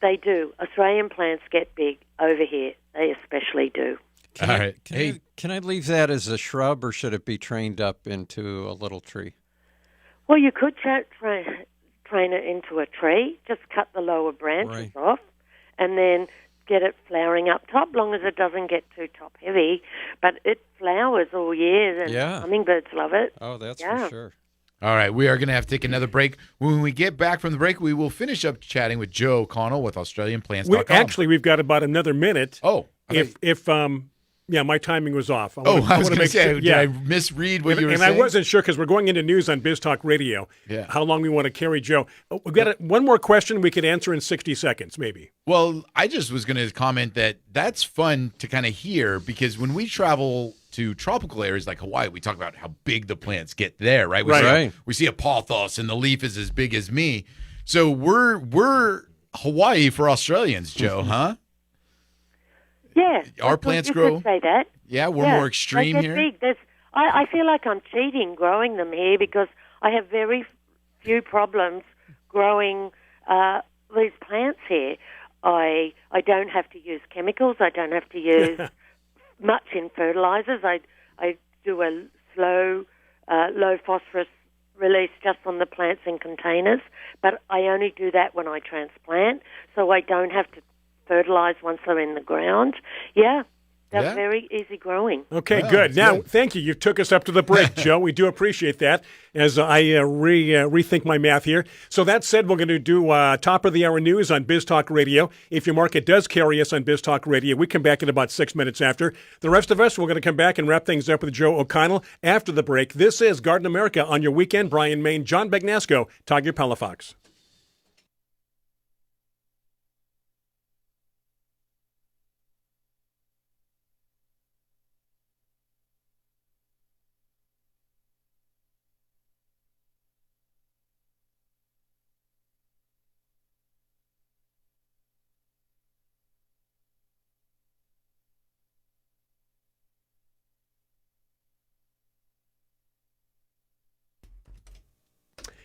they do. Australian plants get big over here. They especially do. All right. Can I leave that as a shrub or should it be trained up into a little tree? Well, you could train it into a tree, just cut the lower branches off, and then get it flowering up top, long as it doesn't get too top heavy. But it flowers all year, and hummingbirds love it. Oh, that's for sure. All right, we are going to have to take another break. When we get back from the break, we will finish up chatting with Joe Connell with AustralianPlants.com. We've got about another minute. Oh, my timing was off. I was going to say, did I misread what you were saying? And I wasn't sure because we're going into news on Biz Talk Radio. Yeah. How long we want to carry Joe. We've got one more question we could answer in 60 seconds, maybe. Well, I just was going to comment that's fun to kind of hear because when we travel to tropical areas like Hawaii, we talk about how big the plants get there, right? We see a pothos and the leaf is as big as me. So we're Hawaii for Australians, Joe, huh? Yeah, our plants grow. Could say that. Yeah, we're more extreme here. Big. I feel like I'm cheating growing them here because I have very few problems growing these plants here. I don't have to use chemicals. I don't have to use much in fertilizers. I do a slow, low phosphorus release just on the plants in containers, but I only do that when I transplant, so I don't have to fertilize once they're in the ground. Yeah, They're Yeah. very easy growing. Okay, Oh, good. Now, good. thank you. You took us up to the break, Joe. We do appreciate that as I rethink my math here. So that said, we're going to do top of the hour news on Biz Talk Radio. If your market does carry us on Biz Talk Radio, we come back in about 6 minutes after. The rest of us, we're going to come back and wrap things up with Joe O'Connell after the break. This is Garden America on your weekend. Brian Main, John Bagnasco, Tiger Palafox.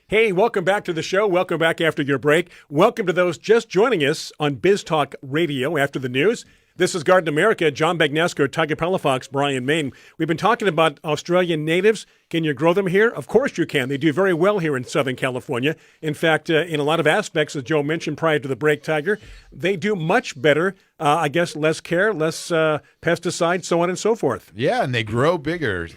Hey, welcome back to the show. Welcome back after your break. Welcome to those just joining us on Biz Talk Radio after the news. This is Garden America. John Bagnasco, Tiger Palafox, Brian Main. We've been talking about Australian natives. Can you grow them here? Of course you can. They do very well here in Southern California. In fact, in a lot of aspects, as Joe mentioned prior to the break, Tiger, they do much better. I guess less care, less pesticides, so on and so forth. Yeah, and they grow bigger.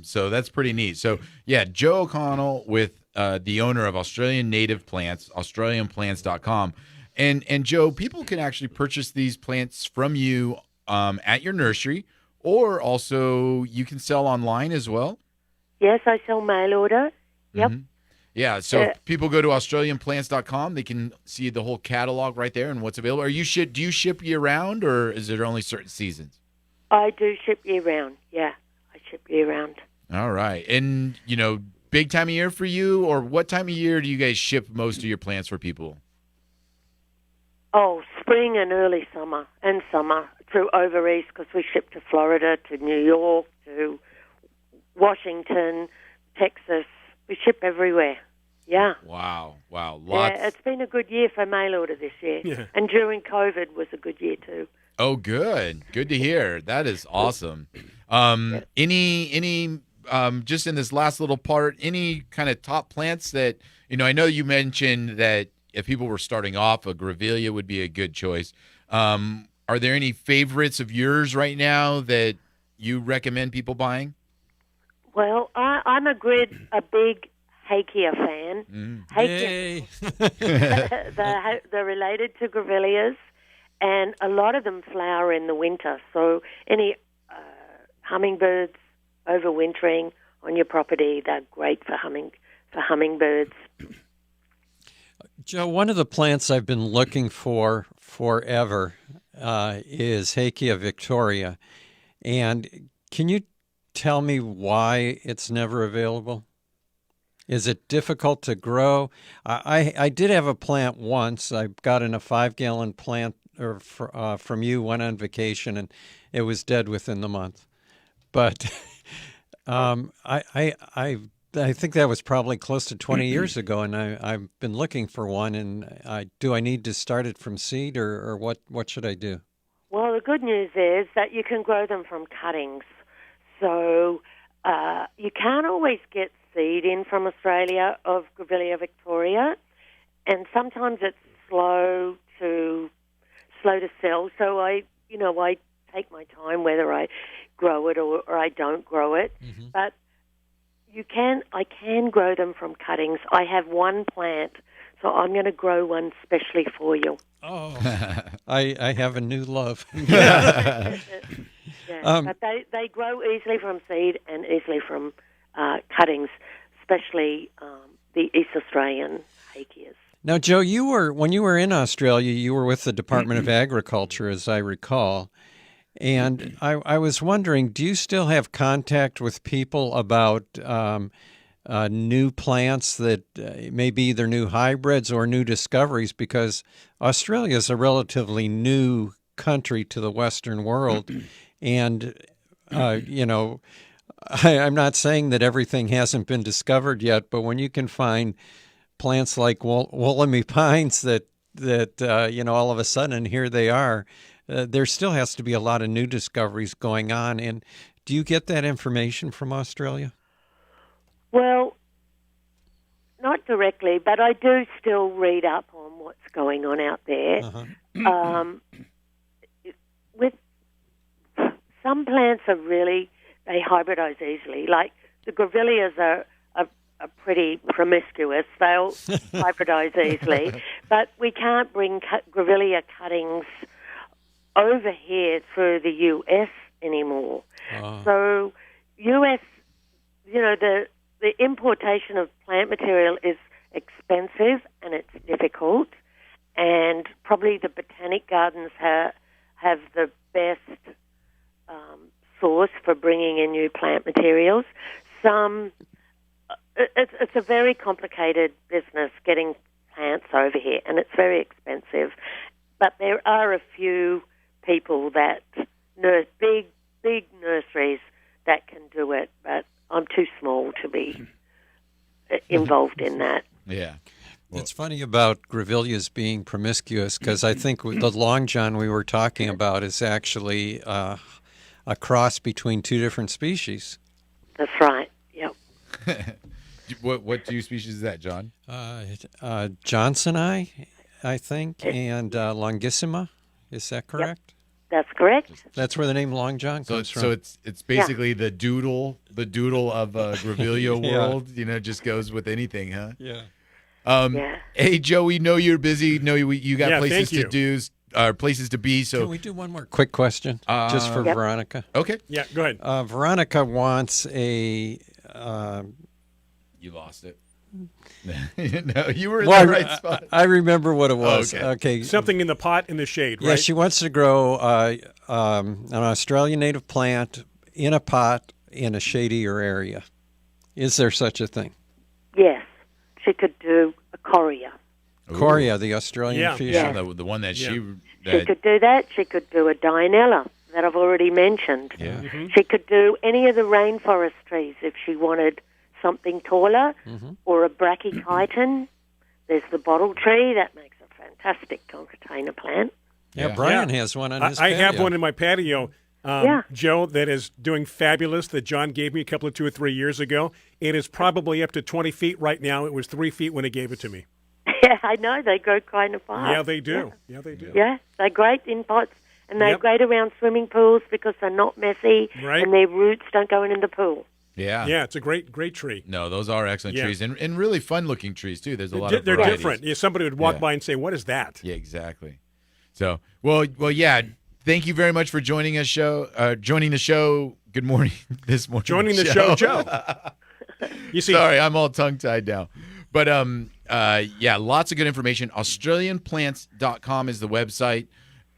So that's pretty neat. So, yeah, Joe O'Connell with the owner of Australian Native Plants, AustralianPlants.com. And Joe, people can actually purchase these plants from you at your nursery, or also you can sell online as well. Yes, I sell mail order. Yep. Mm-hmm. Yeah, so if people go to AustralianPlants.com, they can see the whole catalog right there and what's available. Do you ship year round, or is it only certain seasons? I do ship year round. Yeah, I ship year round. All right. And, big time of year for you, or what time of year do you guys ship most of your plants for people? Oh, spring and early summer, and summer through over east, because we ship to Florida, to New York, to Washington, Texas. We ship everywhere. Yeah. Wow. Lots. Yeah, it's been a good year for mail order this year. Yeah. And during COVID was a good year too. Oh, good. Good to hear. That is awesome. Any just in this last little part, any kind of top plants that, I know you mentioned that if people were starting off, a grevillea would be a good choice. Are there any favorites of yours right now that you recommend people buying? Well, I'm a big Hakea fan. Yay. They're related to grevilleas, and a lot of them flower in the winter. So any hummingbirds overwintering on your property, they're great for hummingbirds. Joe, one of the plants I've been looking for forever is Hakea victoria. And can you tell me why it's never available? Is it difficult to grow? I did have a plant once. I got in a 5-gallon plant from you, went on vacation, and it was dead within the month. But I think that was probably close to 20 years ago, and I've been looking for one. And do I need to start it from seed, or what should I do? Well, the good news is that you can grow them from cuttings. So you can't always get seed in from Australia of Grevillea victoria, and sometimes it's slow to sell. So I take my time whether I grow it or I don't grow it. Mm-hmm. But I can grow them from cuttings. I have one plant, so I'm going to grow one specially for you. Oh, I have a new love. Yeah, but they grow easily from seed and easily from cuttings, especially the East Australian Hakeas. Now, Joe, when you were in Australia, you were with the Department of Agriculture, as I recall. And I was wondering, do you still have contact with people about new plants that may be either new hybrids or new discoveries? Because Australia is a relatively new country to the Western world. And, I'm not saying that everything hasn't been discovered yet, but when you can find plants like Wollemi pines that all of a sudden here they are, there still has to be a lot of new discoveries going on. And do you get that information from Australia? Well, not directly, but I do still read up on what's going on out there. Uh-huh. some plants are they hybridize easily. Like the grevilleas are pretty promiscuous. They'll hybridize easily. But we can't bring grevillea cuttings over here through the U.S. anymore. So U.S., the importation of plant material is expensive and it's difficult, and probably the botanic gardens have the best source for bringing in new plant materials. It's a very complicated business getting plants over here, and it's very expensive. But there are a few people that big nurseries that can do it, but I'm too small to be involved in that. Yeah. It's funny about grevilleas being promiscuous, because I think the long john we were talking about is actually a cross between two different species. That's right. Yep. What two species is that, John? Johnsoni, I think, and Longissima. Is that correct? Yep. That's correct. That's where the name Long John comes from. So it's basically the doodle of grevillea world. Just goes with anything, huh? Yeah. Hey, Joe, we know you're busy. Know you got places thank to do, places to be. So Can we do one more quick question, just for Veronica? Okay. Yeah, go ahead. Veronica wants a. You lost it. No, you were in Well, the right spot. I remember what it was. Okay. Okay. Something in the pot in the shade, right? Yeah, she wants to grow an Australian native plant in a pot in a shadier area. Is there such a thing? Yes. She could do a coria. Coria, the Australian fuchsia. Yeah, the one that She could do that. She could do a Dianella that I've already mentioned. Yeah. Mm-hmm. She could do any of the rainforest trees if she wanted something taller, or a brachychiton. There's the bottle tree that makes a fantastic concertina plant. Yeah, Brian has one on his I have patio. one in my patio, Joe, that is doing fabulous, that John gave me a couple of 2 or 3 years ago. It is probably up to 20 feet right now. It was 3 feet when he gave it to me. Yeah, I know. They grow kind of fast. Yeah, they do. Yeah, they do. Yeah, they're great in pots, and they're great around swimming pools because they're not messy, Right. and their roots don't go in the pool. Yeah. Yeah, it's a great tree. No, those are excellent Yeah. trees, and really fun-looking trees, too. There's a lot of They're varieties. different. Yeah, somebody would walk Yeah. by and say, "What is that?" Yeah, exactly. So, well, yeah. Thank you very much for joining us. Joining the show. Good morning. This morning. Joining the show, Joe. You see, Sorry, I'm all tongue-tied now. But lots of good information. AustralianPlants.com is the website.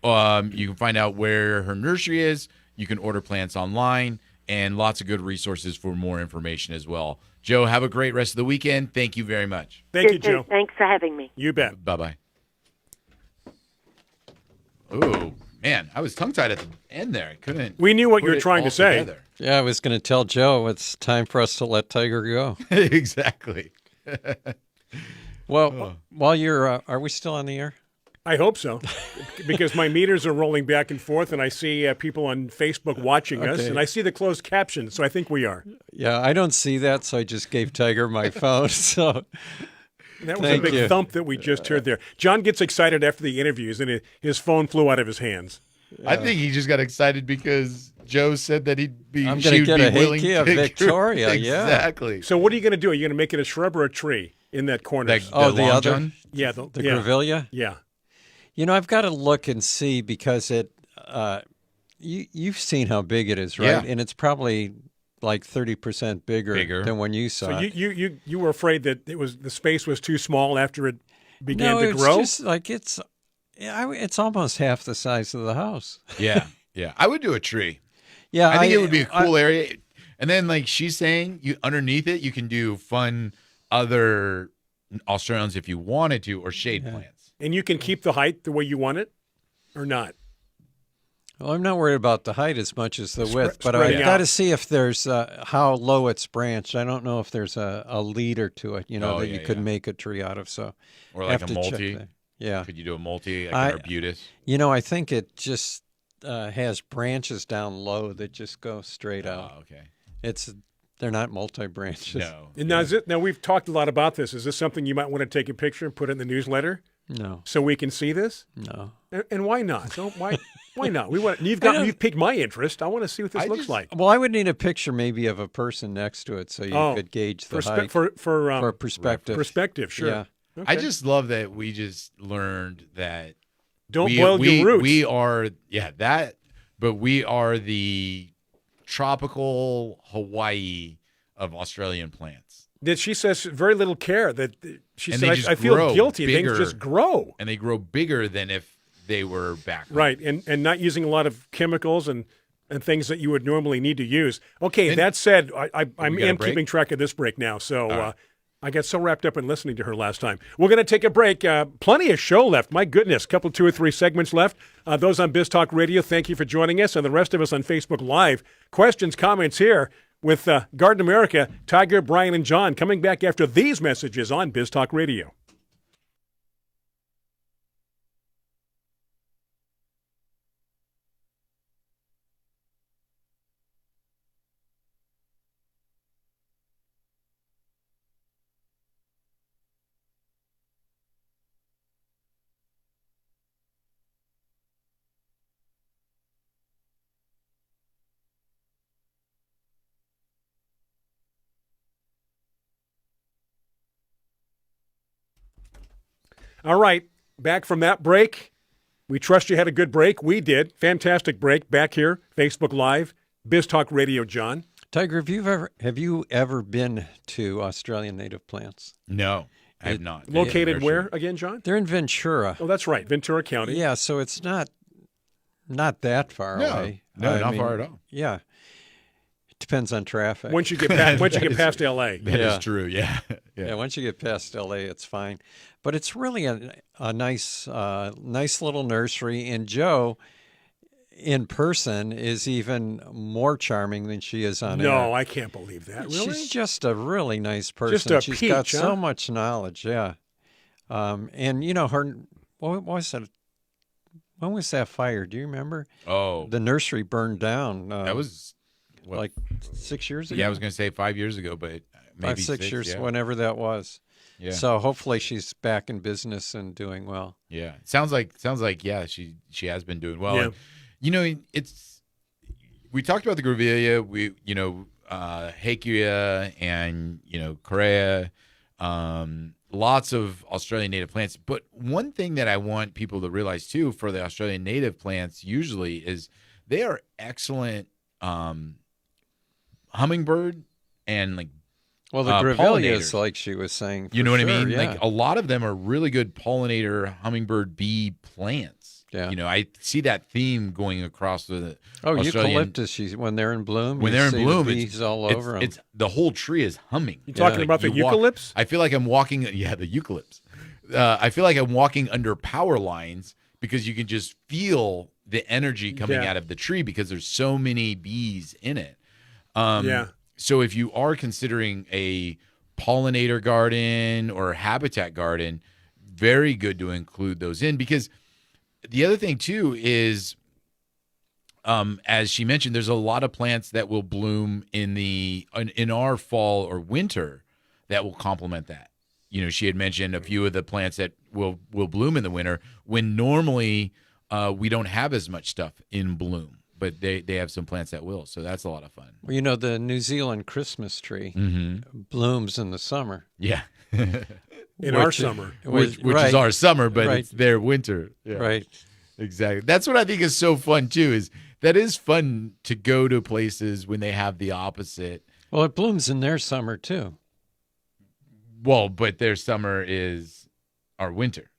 You can find out where her nursery is. You can order plants online, and lots of good resources for more information as well. Joe, have a great rest of the weekend. Thank you very much. thank you, Joe. Thanks for having me. You bet. Bye-bye. Oh, man, I was tongue-tied at the end there. I couldn't. We knew what put you were it trying all to say. together. Yeah, I was going to tell Joe it's time for us to let Tiger go. Exactly. Well, while you're, are we still on the air? I hope so, because my meters are rolling back and forth, and I see people on Facebook watching us, Okay. and I see the closed caption, so I think we are. Yeah, I don't see that, so I just gave Tiger my phone. So That was Thank a big you. thump that we just heard there. John gets excited after the interviews, and his phone flew out of his hands. I think he just got excited because Joe said that he'd be. I'm she going to would get be a willing Hickey of to- Victoria. Yeah. Exactly. So what are you going to do? Are you going to make it a shrub or a tree in that corner? The Oh, the Long other, John? yeah, the yeah, grevillea. yeah. You know, I've got to look and see because you've seen how big it is, right? Yeah. And it's probably like 30% bigger than when you saw So it. you were afraid that the space was too small after it began No, to it's grow? just like it's almost half the size of the house. Yeah, yeah. I would do a tree. Yeah, I think it would be a cool area. And then, like she's saying, you underneath it, you can do fun other Australians if you wanted to, or shade plants. And you can keep the height the way you want it, or not? Well, I'm not worried about the height as much as the width, but spreading I've got out. to see if there's how low it's branched. I don't know if there's a leader to it, that you could make a tree out of. So, Or I like have a to check multi. that. Yeah, Could you do a multi, like an arbutus? I think it just has branches down low that just go straight out. Oh, okay. They're not multi-branches. No. And now we've talked a lot about this. Is this something you might want to take a picture and put it in the newsletter No, so we can see this? no. And why not? Why? Why not? You've piqued my interest. I want to see what this looks like. Well, I would need a picture maybe of a person next to it so you could gauge the height. For perspective. Perspective, sure. Yeah. Okay. I just love that we just learned that Don't boil your roots. We are but we are the tropical Hawaii of Australian plants. That she says very little care. That she And said, they just I feel grow guilty. bigger. Things just grow. And they grow bigger than if they were back home. Right, and not using a lot of chemicals and things that you would normally need to use. Okay, that said, I am keeping track of this break now, so I got so wrapped up in listening to her last time. We're going to take a break. Plenty of show left. My goodness, couple, 2 or 3 segments left. Those on Biz Talk Radio, thank you for joining us, and the rest of us on Facebook Live. Questions, comments here with Garden America, Tiger, Brian, and John coming back after these messages on Biz Talk Radio. All right, back from that break. We trust you had a good break. We did. Fantastic break. Back here, Facebook Live, Biz Talk Radio, John. Tiger, have you ever been to Australian Native Plants? No, I have not. Located where again, John? They're in Ventura. Oh, that's right, Ventura County. Yeah, so it's not that far away. No, not far at all. Yeah. It depends on traffic. Once you get past LA. That is true, yeah. Yeah, once you get past LA, it's fine. But it's really a nice little nursery. And Jo, in person, is even more charming than she is on air. No, I can't believe that. Really? She's just a really nice person. Just a She's peach, got huh? so much knowledge, yeah. And, her, what was that? When was that fire? Do you remember? Oh. The nursery burned down. That was... like 6 years ago? Yeah, I was going to say 5 years ago, but maybe 6 years, yeah. whenever that was. Yeah. So hopefully she's back in business and doing well. Yeah. Sounds like yeah, she has been doing well. Yeah. And, we talked about the grevillea, Hakea and, Correa, lots of Australian native plants. But one thing that I want people to realize too for the Australian native plants usually is they are excellent hummingbird and the grevilleas, pollinators. like she was saying. You know what I mean? Yeah. Like a lot of them are really good pollinator hummingbird bee plants. Yeah. I see that theme going across the Australian. Eucalyptus. When they're in bloom, When you they're in see bloom, the bees all over them. it's the whole tree is humming. You talking about the eucalypts? I feel like I'm walking. Yeah, the eucalypts. I feel like I'm walking under power lines because you can just feel the energy coming out of the tree because there's so many bees in it. So if you are considering a pollinator garden or habitat garden, very good to include those in, because the other thing too is, as she mentioned, there's a lot of plants that will bloom in our fall or winter that will complement that. She had mentioned a few of the plants that will bloom in the winter when normally we don't have as much stuff in bloom. But they have some plants that will, so that's a lot of fun. Well, the New Zealand Christmas tree blooms in the summer. Yeah. In our summer. Which is our summer, but it's their winter. Yeah. Right. Exactly. That's what I think is so fun, too, is that is fun to go to places when they have the opposite. Well, it blooms in their summer, too. Well, but their summer is our winter.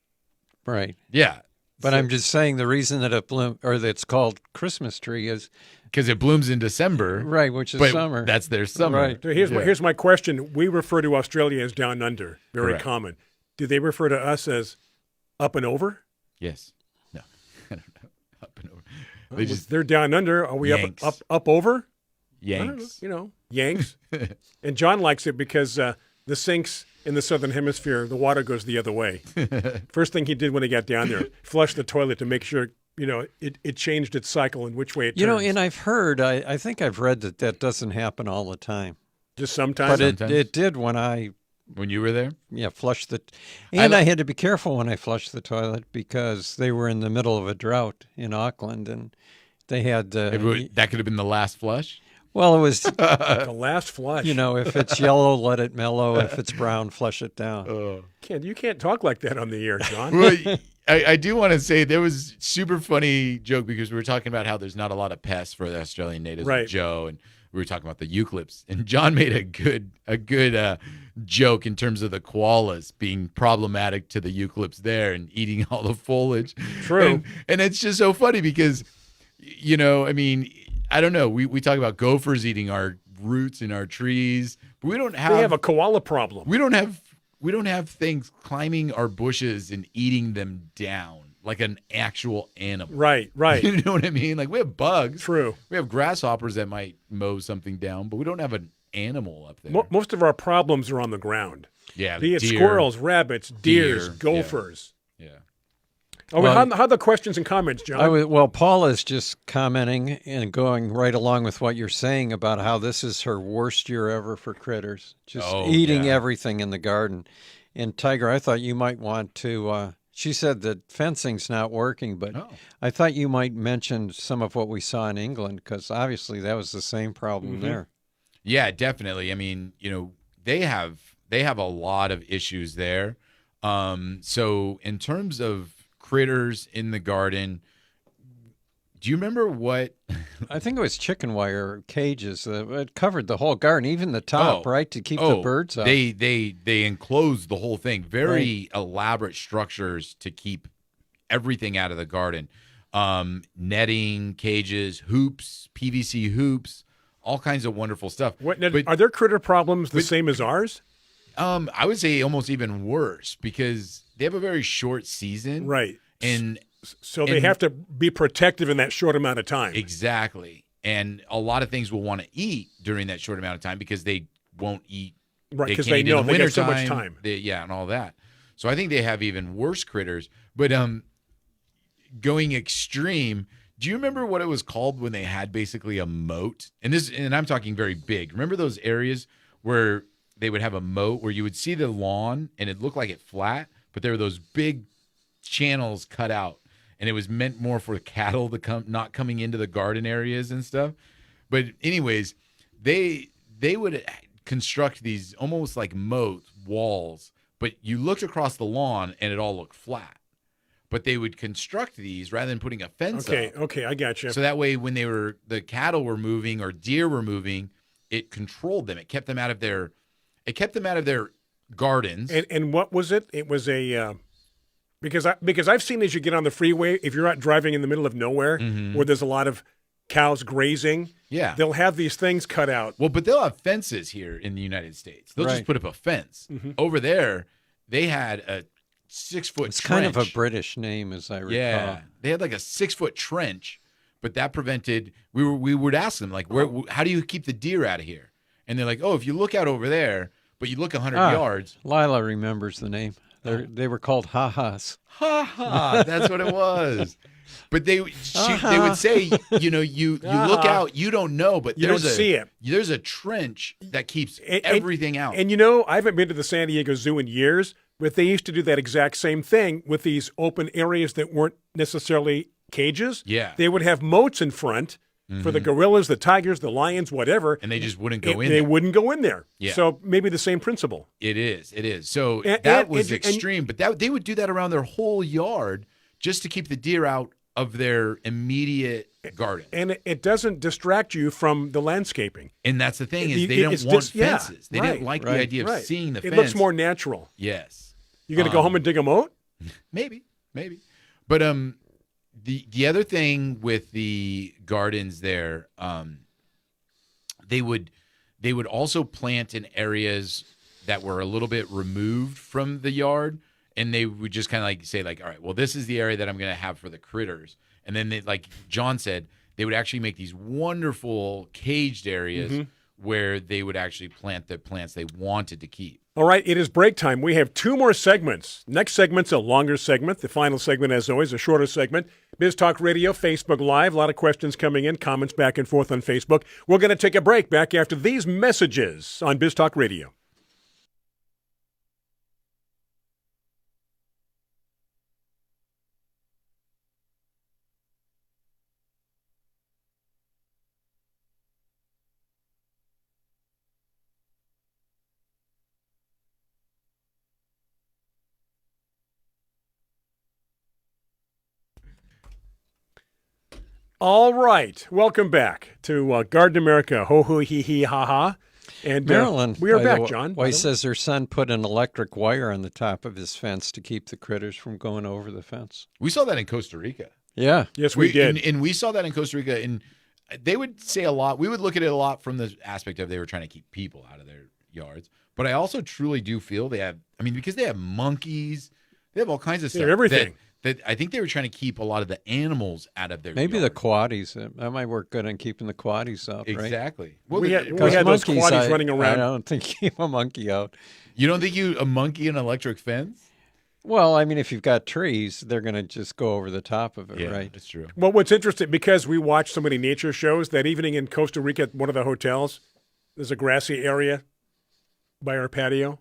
Right. Yeah. But I'm just saying the reason that it's called Christmas tree is because it blooms in December, right? Which is summer. That's their summer. Right. So here's my question. We refer to Australia as down under, very common. Do they refer to us as up and over? Yes. No. I don't know. Up and over. They're down under. Are we Yanks. up over? Yanks. I don't know, Yanks. And John likes it because the sinks in the southern hemisphere, the water goes the other way. First thing he did when he got down there, flushed the toilet to make sure, it changed its cycle and which way it turns. And I've heard, I think I've read that doesn't happen all the time. Just sometimes. But it did when I when you were there? Yeah, flush the. And I had to be careful when I flushed the toilet because they were in the middle of a drought in Auckland, and they had. That could have been the last flush. Well, it was. The last flush. If it's yellow, let it mellow. If it's brown, flush it down. You can't talk like that on the air, John. Well, I do want to say there was super funny joke because we were talking about how there's not a lot of pests for the Australian natives with Joe, and we were talking about the eucalypts, and John made a good joke in terms of the koalas being problematic to the eucalypts there and eating all the foliage. True. And it's just so funny because, I don't know. We talk about gophers eating our roots in our trees, but we don't have. They have a koala problem. We don't have things climbing our bushes and eating them down like an actual animal. Right. You know what I mean? Like we have bugs. True. We have grasshoppers that might mow something down, but we don't have an animal up there. Most of our problems are on the ground. Yeah. Be it deer, squirrels, rabbits, deers, deer, gophers. Yeah. How are the questions and comments, John? Paul is just commenting and going right along with what you're saying about how this is her worst year ever for critters, just eating everything in the garden. And Tiger, I thought you might want to. She said that fencing's not working, but I thought you might mention some of what we saw in England because obviously that was the same problem there. Yeah, definitely. I mean, they have a lot of issues there. So in terms of critters in the garden, do you remember what? I think it was chicken wire cages. It covered the whole garden, even the top, right, to keep the birds up. They enclosed the whole thing. Very elaborate structures to keep everything out of the garden. Netting, cages, hoops, PVC hoops, all kinds of wonderful stuff. Are their critter problems the same as ours? I would say almost even worse because they have a very short season. Right. And so they have to be protective in that short amount of time. Exactly. And a lot of things will want to eat during that short amount of time because they won't eat. Right, because they know they got so much time. And all that. So I think they have even worse critters. But going extreme, do you remember what it was called when they had basically a moat? And I'm talking very big. Remember those areas where they would have a moat where you would see the lawn and it looked like it flat, but there were those big channels cut out. And it was meant more for cattle to not coming into the garden areas and stuff. But anyways, they would construct these almost like moat walls, but you looked across the lawn and it all looked flat. But they would construct these rather than putting a fence up. Okay, I got you. So that way when the cattle were moving or deer were moving, it controlled them. It kept them out of their gardens. And what was it? It was a because I've seen as you get on the freeway, if you're out driving in the middle of nowhere where there's a lot of cows grazing, they'll have these things cut out. Well, but they'll have fences here in the United States. They'll just put up a fence. Over there, they had a 6-foot It's trench. kind of a British name, as I recall. Yeah, they had like a 6-foot trench, but that prevented. We would ask them like, how do you keep the deer out of here? And they're like, oh, if you look out over there, but you look 100 yards. Lila remembers the name. They were called ha-has. Ha-ha, that's what it was. But they would say, you look out, you don't know, but you don't see it. There's a trench that keeps everything out. And I haven't been to the San Diego Zoo in years, but they used to do that exact same thing with these open areas that weren't necessarily cages. Yeah. They would have moats in front for the gorillas, the tigers, the lions, whatever. And they just wouldn't go in there. They there. wouldn't go in there. Yeah. So maybe the same principle. It is. So that was extreme. But they would do that around their whole yard just to keep the deer out of their immediate garden. And it doesn't distract you from the landscaping. And that's the thing is they don't want fences. They didn't like the idea of seeing the fence. It looks more natural. Yes. You going to go home and dig a moat? Maybe. But the other thing with the gardens there, they would also plant in areas that were a little bit removed from the yard, and they would just kind of like say like, all right, well, this is the area that I'm going to have for the critters. And then they, like John said, they would actually make these wonderful caged areas where they would actually plant the plants they wanted to keep. All right, it is break time. We have 2 more segments. Next segment's a longer segment. The final segment, as always, a shorter segment. Biz Talk Radio, Facebook Live. A lot of questions coming in, comments back and forth on Facebook. We're going to take a break back after these messages on Biz Talk Radio. All right. Welcome back to Garden America. Ho, ho, hee, hee, ha, ha. And Marilyn, we are by the back, John. Way says her son put an electric wire on the top of his fence to keep the critters from going over the fence. We saw that in Costa Rica. Yeah. Yes, we did. And we saw that in Costa Rica. And they would say a lot. We would look at it a lot from the aspect of they were trying to keep people out of their yards. But I also truly do feel they have, because they have monkeys, they have all kinds of stuff. Everything. That I think they were trying to keep a lot of the animals out of their Maybe yard. the quaddies. That might work good on keeping the quaddies out, right? Exactly. We had Because those monkeys, quaddies running I around. don't think keep a monkey out. You don't think a monkey and an electric fence? Well, if you've got trees, they're going to just go over the top of it, Yeah, right? that's true. Well, what's interesting, because we watched so many nature shows, that evening in Costa Rica at one of the hotels, there's a grassy area by our patio.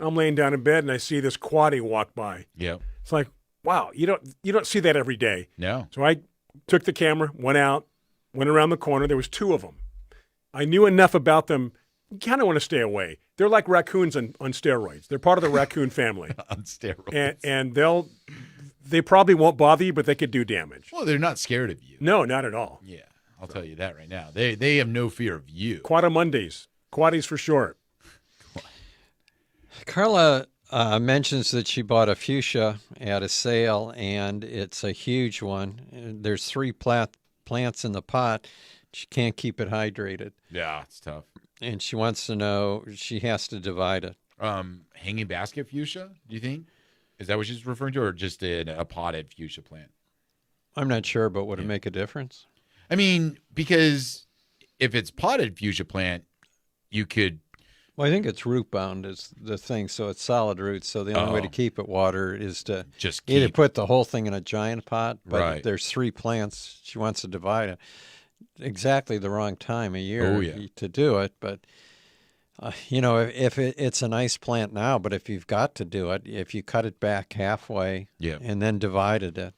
I'm laying down in bed, and I see this quaddie walk by. Yeah. It's like, wow, you don't see that every day. No. So I took the camera, went out, went around the corner. There was 2 of them. I knew enough about them. You kind of want to stay away. They're like raccoons on steroids. They're part of the raccoon family. On steroids. And they probably won't bother you, but they could do damage. Well, they're not scared of you. No, not at all. Yeah, I'll tell you that right now. They have no fear of you. Quaddies. Quaddies for short. Carla mentions that she bought a fuchsia at a sale, and it's a huge one. There's 3 plants in the pot. She can't keep it hydrated. Yeah, it's tough. And she wants to know, she has to divide it. Hanging basket fuchsia, do you think? Is that what she's referring to, or just a potted fuchsia plant? I'm not sure, but would it make a difference? Because if it's potted fuchsia plant, you could... Well, I think it's root bound is the thing, so it's solid roots. So the only way to keep it water is to just either put the whole thing in a giant pot, but Right. if there's 3 plants, she wants to divide it. Exactly the wrong time of year to do it, but if it's a nice plant now, but if you've got to do it, if you cut it back halfway and then divided it,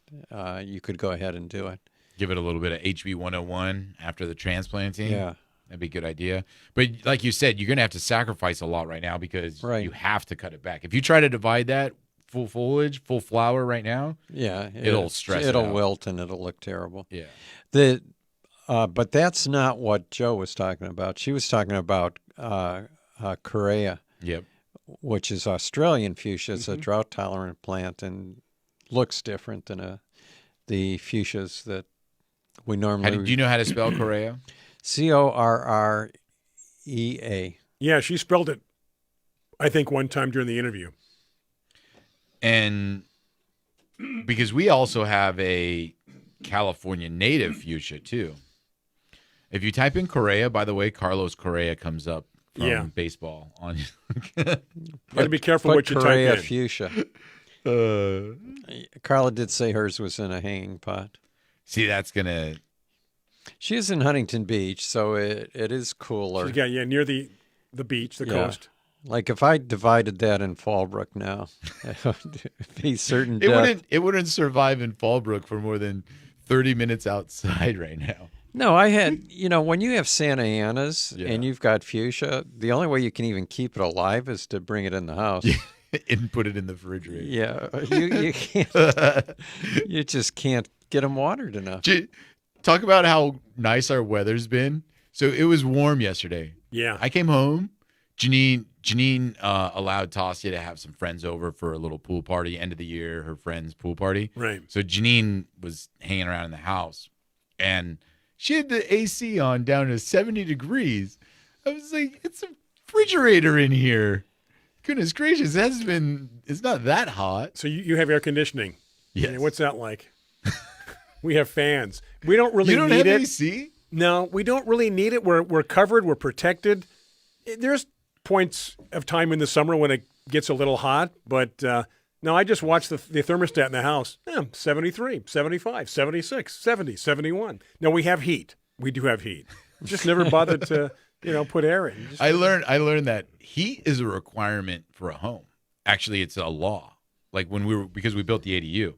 you could go ahead and do it. Give it a little bit of HB 101 after the transplanting. Yeah. That'd be a good idea. But like you said, you're going to have to sacrifice a lot right now because Right. you have to cut it back. If you try to divide that full foliage, full flower right now, it'll stress it It'll out. wilt and it'll look terrible. Yeah. But that's not what Joe was talking about. She was talking about Correa, Yep. which is Australian fuchsia. It's a drought-tolerant plant and looks different than the fuchsias that we normally... Do you know how to spell Correa? Correa. Yeah, she spelled it, I think, one time during the interview. And because we also have a California native fuchsia too. If you type in Correa, by the way, Carlos Correa comes up from baseball on. Gotta be careful what you Correa type in. fuchsia. Carla did say hers was in a hanging pot. See, that's gonna. She is in Huntington Beach, so it is cooler. Near the beach, the coast. Like if I divided that in Fallbrook now, it would be certain death. It wouldn't survive in Fallbrook for more than 30 minutes outside right now. No, I had, when you have Santa Anas and you've got fuchsia, the only way you can even keep it alive is to bring it in the house. And put it in the refrigerator. Yeah, you can't. You just can't get them watered enough. Talk about how nice our weather's been. So it was warm yesterday. Yeah. I came home. Janine allowed Tasia to have some friends over for a little pool party, end of the year, her friend's pool party. Right. So Janine was hanging around in the house, and she had the AC on down to 70 degrees. I was like, it's a refrigerator in here. Goodness gracious, it's not that hot. So you have air conditioning. Yes. Yeah, what's that like? We have fans. We don't really You don't need have it. AC? No, we don't really need it. We're covered. We're protected. There's points of time in the summer when it gets a little hot, but no, I just watch the thermostat in the house. 73, 75, 76, 70, 71. No, we have heat. We do have heat. Just never bothered to, put air in. I learned that heat is a requirement for a home. Actually, it's a law. Like because we built the ADU,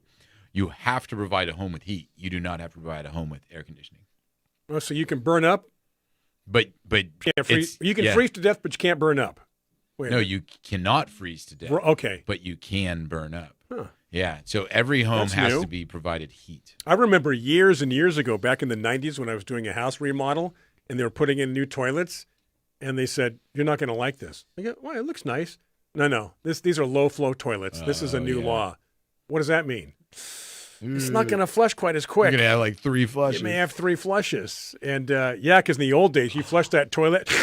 you have to provide a home with heat. You do not have to provide a home with air conditioning. Oh, so you can burn up. But You can freeze to death, but you can't burn up. Wait, no, you cannot freeze to death. Okay. But you can burn up. Huh. Yeah. So every home That's has new. to be provided heat. I remember years and years ago, back in the 90s, when I was doing a house remodel and they were putting in new toilets, and they said, "You're not going to like this." I go, "Why? It looks nice." No. These are low-flow toilets. This is a new law. What does that mean? It's not going to flush quite as quick. You're going to have like 3 flushes. You may have 3 flushes. And, because in the old days, you flushed that toilet Do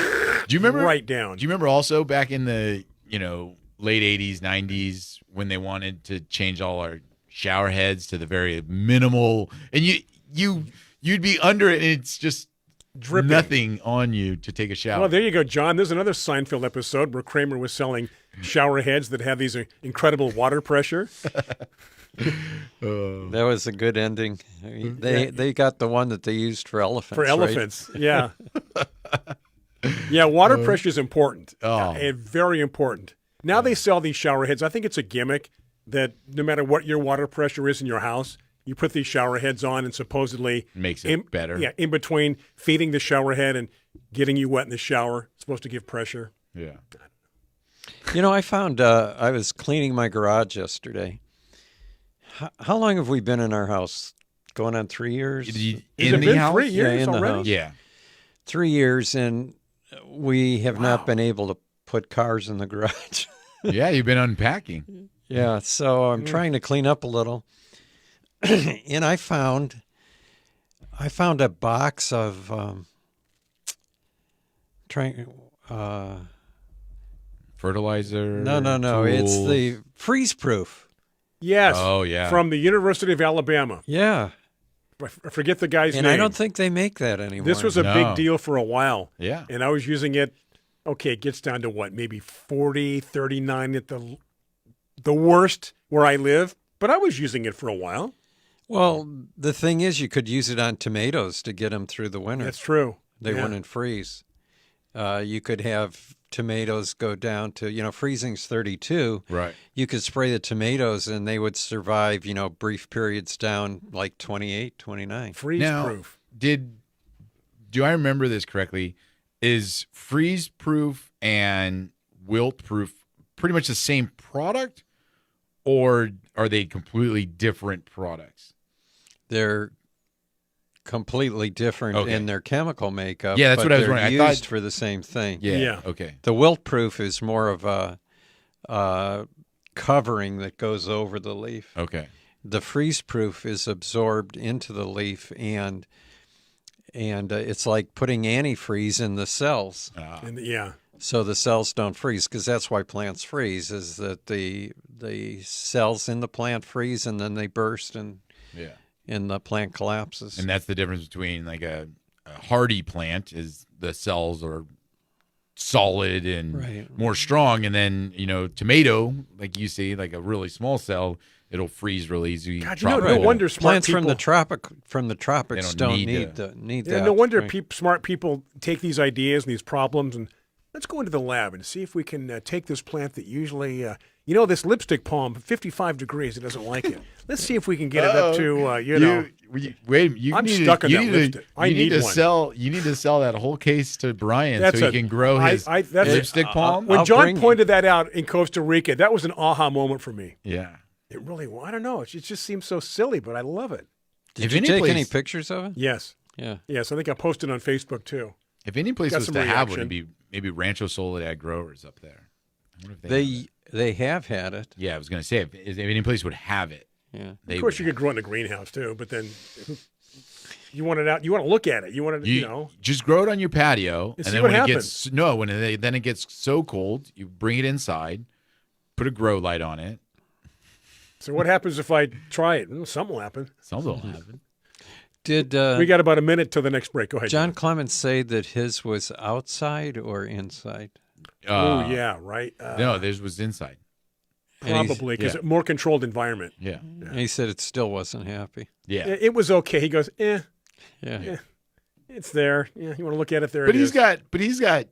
you remember right down. Do you remember also back in the, late 80s, 90s when they wanted to change all our shower heads to the very minimal, and you'd be under it and it's just Dripping. nothing on you to take a shower. Well, there you go, John. There's another Seinfeld episode where Kramer was selling shower heads that have these incredible water pressure. That was a good ending. They got the one that they used for elephants. For right? elephants, yeah. Yeah, water pressure is important. Oh. Very important. Now they sell these shower heads. I think it's a gimmick that no matter what your water pressure is in your house, you put these shower heads on and supposedly Makes it better. Yeah, in between feeding the shower head and getting you wet in the shower, it's supposed to give pressure. Yeah. I found I was cleaning my garage yesterday. How long have we been in our house? Going on 3 years? Has it been 3 years in the already? house. Yeah. 3 years, and we have not been able to put cars in the garage. Yeah, you've been unpacking. Yeah, so I'm trying to clean up a little. And I found a box of Fertilizer. No. It's tools. the freeze proof. Yes. Oh, yeah. From the University of Alabama. Yeah. I forget the guy's And name. I don't think they make that anymore. This was a No. big deal for a while. Yeah. And I was using it. Okay, it gets down to what? Maybe 40, 39 at the worst where I live. But I was using it for a while. Well, the thing is, you could use it on tomatoes to get them through the winter. That's true. They Yeah. wouldn't freeze. You could have tomatoes go down to, freezing's 32. Right. You could spray the tomatoes and they would survive, brief periods down like 28, 29. Freeze Now, proof. do I remember this correctly? Is freeze proof and wilt proof pretty much the same product, or are they completely different products? They're completely different Okay. in their chemical makeup. Yeah, that's but what I was they're wondering. I used thought- for the same thing. Yeah. Okay. The wilt proof is more of a covering that goes over the leaf. Okay. The freeze proof is absorbed into the leaf, and it's like putting antifreeze in the cells, And yeah. so the cells don't freeze. Because that's why plants freeze, is that the cells in the plant freeze and then they burst and the plant collapses. And that's the difference between like a hardy plant is the cells are solid and Right. more strong, and then tomato, like you see, like a really small cell, it'll freeze really easy. God, Tropical. no wonder smart Plants people. from the tropics They don't don't need need Yeah, that. no wonder right. smart people take these ideas and these problems and let's go into the lab and see if we can take this plant that usually, this lipstick palm, 55 degrees, it doesn't like it. Let's see if we can get it up to, Wait, you I'm need stuck to, on you that need to, lipstick. I you need need to one. sell. You need to sell that whole case to Brian That's so a- he can grow his that's lipstick palm. When I'll John bring pointed that out in Costa Rica, that was an aha moment for me. Yeah. It really, I don't know. It just seems so silly, but I love it. Did If you any take place- any pictures of it? Yes. Yeah. Yes, I think I posted on Facebook too. If any place Got was some to have one, reaction. it'd be maybe Rancho Soledad Growers up there. I wonder if they have it. They have had it. Yeah, I was going to say if any place would have it, Yeah. they Of course, would you could grow it in the greenhouse too, but then you want it out. You want to look at it. You want to, You just grow it on your patio, and see then what when happens. then it gets so cold, you bring it inside, put a grow light on it. So what happens if I try it? Something will happen. Something will happen. Did We got about a minute till the next break. Go ahead, John Clemens say that his was outside or inside? Oh yeah, right. No, theirs was inside. Probably because yeah. more controlled environment. Yeah, And he said it still wasn't happy. yeah. It was okay. He goes, Yeah. it's there. Yeah, you want to look at it there. But it he's is. got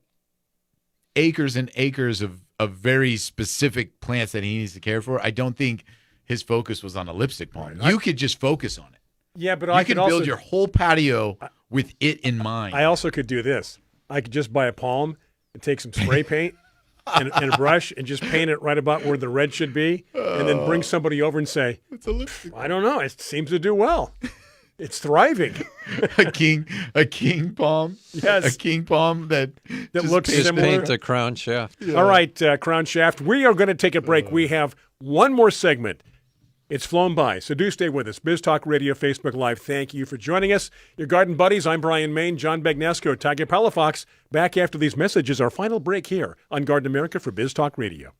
acres and acres of very specific plants that he needs to care for. I don't think his focus was on a lipstick palm. Right. You could just focus on it. Yeah, but You I could could also build your whole patio with it in mind. I also could do this. I could just buy a palm and take some spray paint and a brush and just paint it right about where the red should be, and then bring somebody over and say, It's a lipstick. I don't know, it seems to do well. It's thriving. a king palm. Yes. A king palm that just looks paints- Just similar. paint the crown shaft. All right, Crown Shaft, we are going to take a break. We have one more segment. It's flown by, so do stay with us. Biz Talk Radio, Facebook Live, thank you for joining us. Your garden buddies, I'm Brian Main, John Bagnasco, Tiger Palafox. Back after these messages, our final break here on Garden America for Biz Talk Radio.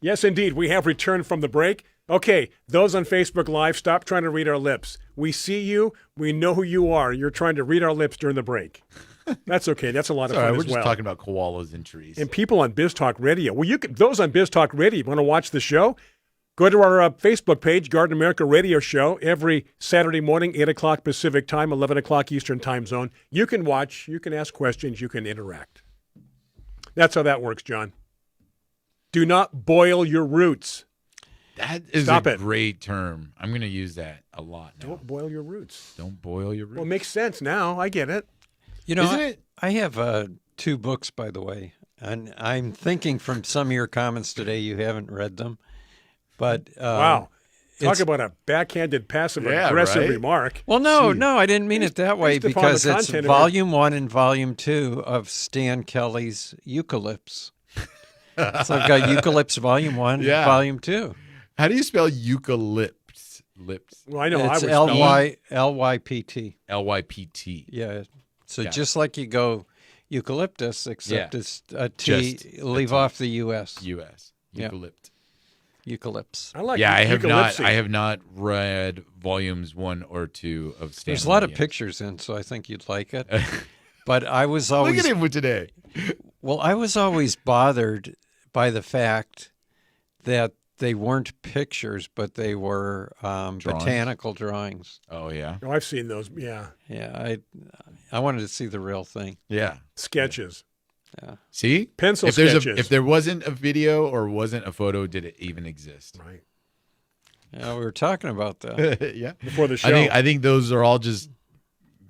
Yes, indeed. We have returned from the break. Okay, those on Facebook Live, stop trying to read our lips. We see you. We know who you are. You're trying to read our lips during the break. That's okay. That's a lot of All fun right, we're as just well. talking about koalas and trees. And people on Biz Talk Radio. Well, those on Biz Talk Radio, want to watch the show? Go to our Facebook page, Garden America Radio Show, every Saturday morning, 8 o'clock Pacific Time, 11 o'clock Eastern Time Zone. You can watch, you can ask questions, you can interact. That's how that works, John. Do not boil your roots. That is Stop a it. great term. I'm going to use that a lot now. Don't boil your roots. Don't boil your roots. Well, it makes sense now. I get it. You know, Isn't it? I have 2 books, by the way, and I'm thinking from some of your comments today you haven't read them. But Wow. Talk it's- about a backhanded, Yeah, passive-aggressive right? remark. Well, no, I didn't mean it that way based upon the because it's content of Volume 1 and Volume 2 of Stan Kelly's Eucalypts. So I've got Eucalypts Volume 1 Yeah. and Volume 2. How do you spell eucalypts? Lips. Well, I know I It's would spell it. Lypt. Lypt. Yeah. So Got just like you go eucalyptus, except Yeah. it's a T, Just a leave T. off the US. US. Yeah. Eucalypt. Eucalypts. I like Yeah, I have not. eucalyptus. I have not read volumes 1 or 2 of Stan. There's a lot of yet. pictures in, so I think you'd like it. But I was Look always at him with today. Well, I was always bothered by the fact that they weren't pictures, but they were botanical drawings. Oh yeah. Oh, I've seen those. Yeah. Yeah, I wanted to see the real thing. Yeah. Sketches. See, Pencil if there's sketches. if there wasn't a video or wasn't a photo, did it even exist? Right. Yeah, we were talking about that. Yeah. Before the show. I think those are all just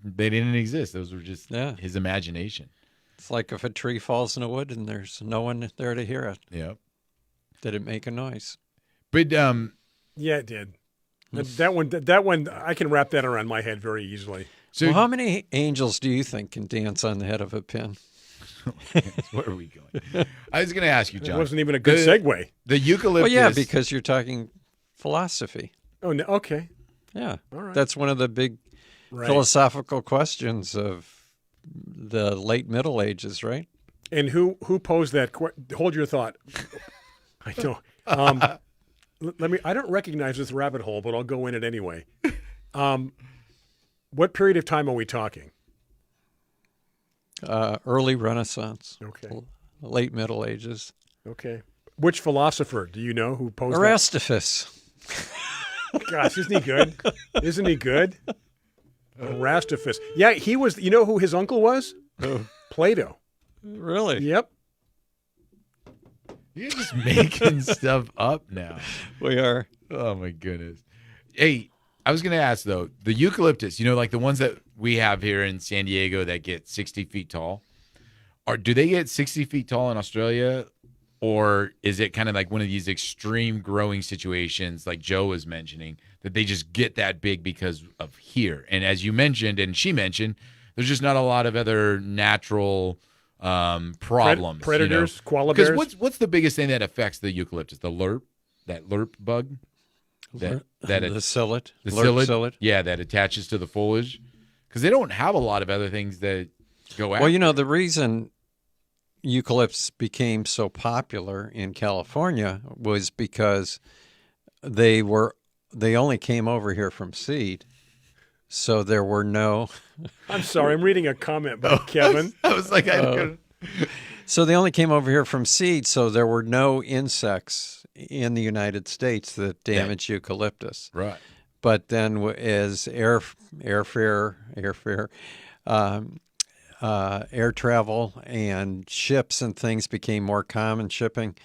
they didn't exist. Those were just Yeah. his imagination. It's like if a tree falls in a wood and there's no one there to hear it. Yep. Did it make a noise? But Yeah, it did. That one, I can wrap that around my head very easily. so Well, how many angels do you think can dance on the head of a pin? where are we going? I was going to ask you, It John. wasn't even a good the- segue. The eucalyptus. Well, yeah, because you're talking philosophy. Oh, no, okay. Yeah, All right. that's one of the big Right. philosophical questions of the late Middle Ages, right? And who posed that? Hold your thought. I know. Let me. I don't recognize this rabbit hole, but I'll go in it anyway. What period of time are we talking? Early Renaissance, Okay. late Middle Ages. Okay. Which philosopher do you know who posed Aristophus. that? Gosh, isn't he good? Isn't he good? Aristophus. Yeah, he was. You know who his uncle was? Plato. Really? Yep. You're just making stuff up now. We are. Oh my goodness. Hey, I was going to ask though, the eucalyptus, like the ones that we have here in San Diego that get 60 feet tall, do they get 60 feet tall in Australia, Or is it kind of like one of these extreme growing situations like Joe was mentioning, that they just get that big because of here? And as you mentioned, and she mentioned, there's just not a lot of other natural problems. Predators, koala Because bears. what's the biggest thing that affects the eucalyptus? The lerp, that lerp bug? The psyllid. The Lerp psyllid? Yeah, that attaches to the foliage. Because they don't have a lot of other things that go after. Well, you know, the reason eucalypts became so popular in California was because they only came over here from seed. So there were no... I'm sorry, I'm reading a comment by Kevin. I was like, So they only came over here from seed, so there were no insects in the United States that damaged eucalyptus. right. But then as air travel and ships and things became more common shipping,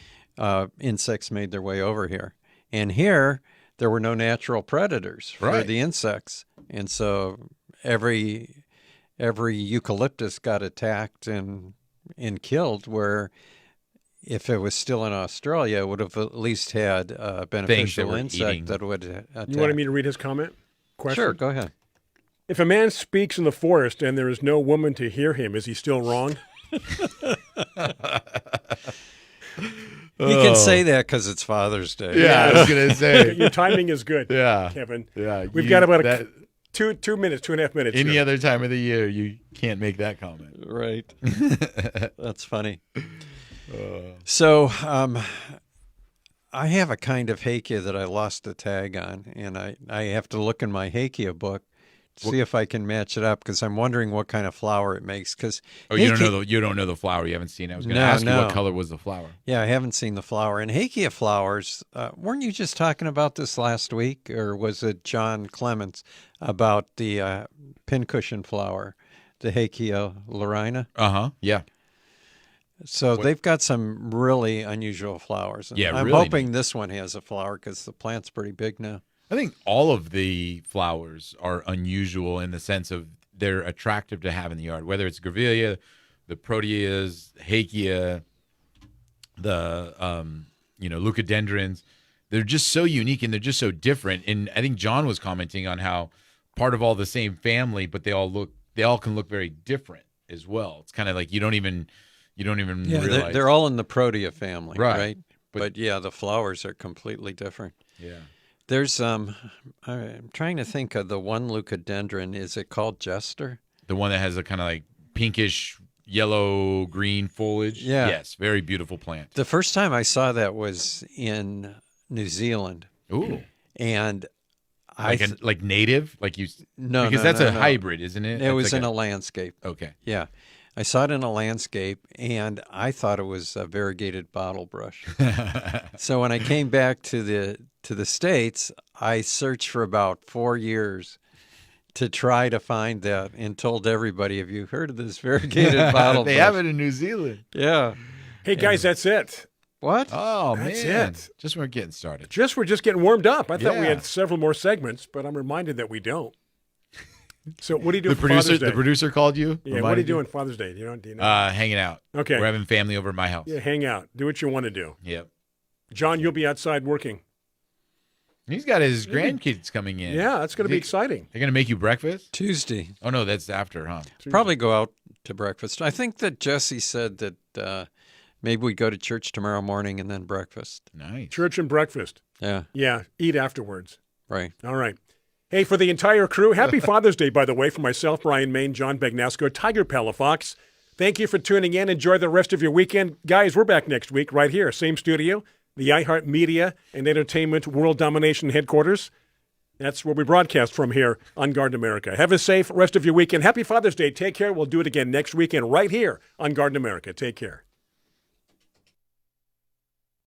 insects made their way over here. And here, there were no natural predators for Right. the insects. And so every eucalyptus got attacked and killed, where if it was still in Australia, it would have at least had a beneficial were insect eating. that would attack. You wanted me to read his comment? Question? Sure, go ahead. If a man speaks in the forest and there is no woman to hear him, is he still wrong? You can say that because it's Father's Day. Yeah, I was going to say. Your timing is good, Yeah. Kevin. Yeah. We've got about 2 minutes, 2.5 minutes. Any here. other time of the year, you can't make that comment. Right. That's funny. So I have a kind of Hakea that I lost the tag on, and I have to look in my Hakea book to see if I can match it up, because I'm wondering what kind of flower it makes. Because You don't know the flower. You haven't seen it. I was going to No, ask you no. what color was the flower. Yeah, I haven't seen the flower. And Hakea flowers, weren't you just talking about this last week, or was it John Clements about the pincushion flower, the Hakea laurina? Yeah. So they've got some really unusual flowers. And Yeah, I'm really hoping this one has a flower because the plant's pretty big now. I think all of the flowers are unusual in the sense of they're attractive to have in the yard, whether it's grevillea, the proteas, hakea, the leucadendrons. They're just so unique and they're just so different. And I think John was commenting on how part of all the same family, but they all can look very different as well. It's kind of like you don't even realize. They're all in the protea family, Right. right? But yeah, the flowers are completely different. Yeah. There's I'm trying to think of the one leucadendron. Is it called Jester? The one that has a kind of like pinkish, yellow, green foliage. Yeah. Yes. Very beautiful plant. The first time I saw that was in New Zealand, Ooh. and Like native? Like you? No, Because no, that's no, a no. hybrid, isn't it? It was like in a landscape. Okay. Yeah. I saw it in a landscape, and I thought it was a variegated bottle brush. So when I came back to the States, I searched for about 4 years to try to find that, and told everybody, have you heard of this variegated bottle They brush? have it in New Zealand. Yeah. Hey, guys, that's it. What? Oh, That's man. it. Just we're getting started. We're just getting warmed up. I thought we Yeah. had several more segments, but I'm reminded that we don't. So what do you do The for Father's producer, Day? the producer called you? Yeah, what are you Reminded doing Father's Day? Do you know? Hanging out. Okay. We're having family over at my house. Yeah, hang out. Do what you want to do. Yep. John, you'll be outside working. He's got his grandkids coming in. Yeah, that's going to be exciting. They're going to make you breakfast? Tuesday. Oh, no, that's after, huh? Probably go out to breakfast. I think that Jesse said that maybe we go to church tomorrow morning and then breakfast. Nice. Church and breakfast. Yeah, Yeah, eat afterwards. right. All right. Hey, for the entire crew, happy Father's Day, by the way, for myself, Brian Main, John Bagnasco, Tiger Palafox. Thank you for tuning in. Enjoy the rest of your weekend. Guys, we're back next week right here, same studio, the iHeart Media and Entertainment World Domination headquarters. That's where we broadcast from here on Garden America. Have a safe rest of your weekend. Happy Father's Day. Take care. We'll do it again next weekend right here on Garden America. Take care.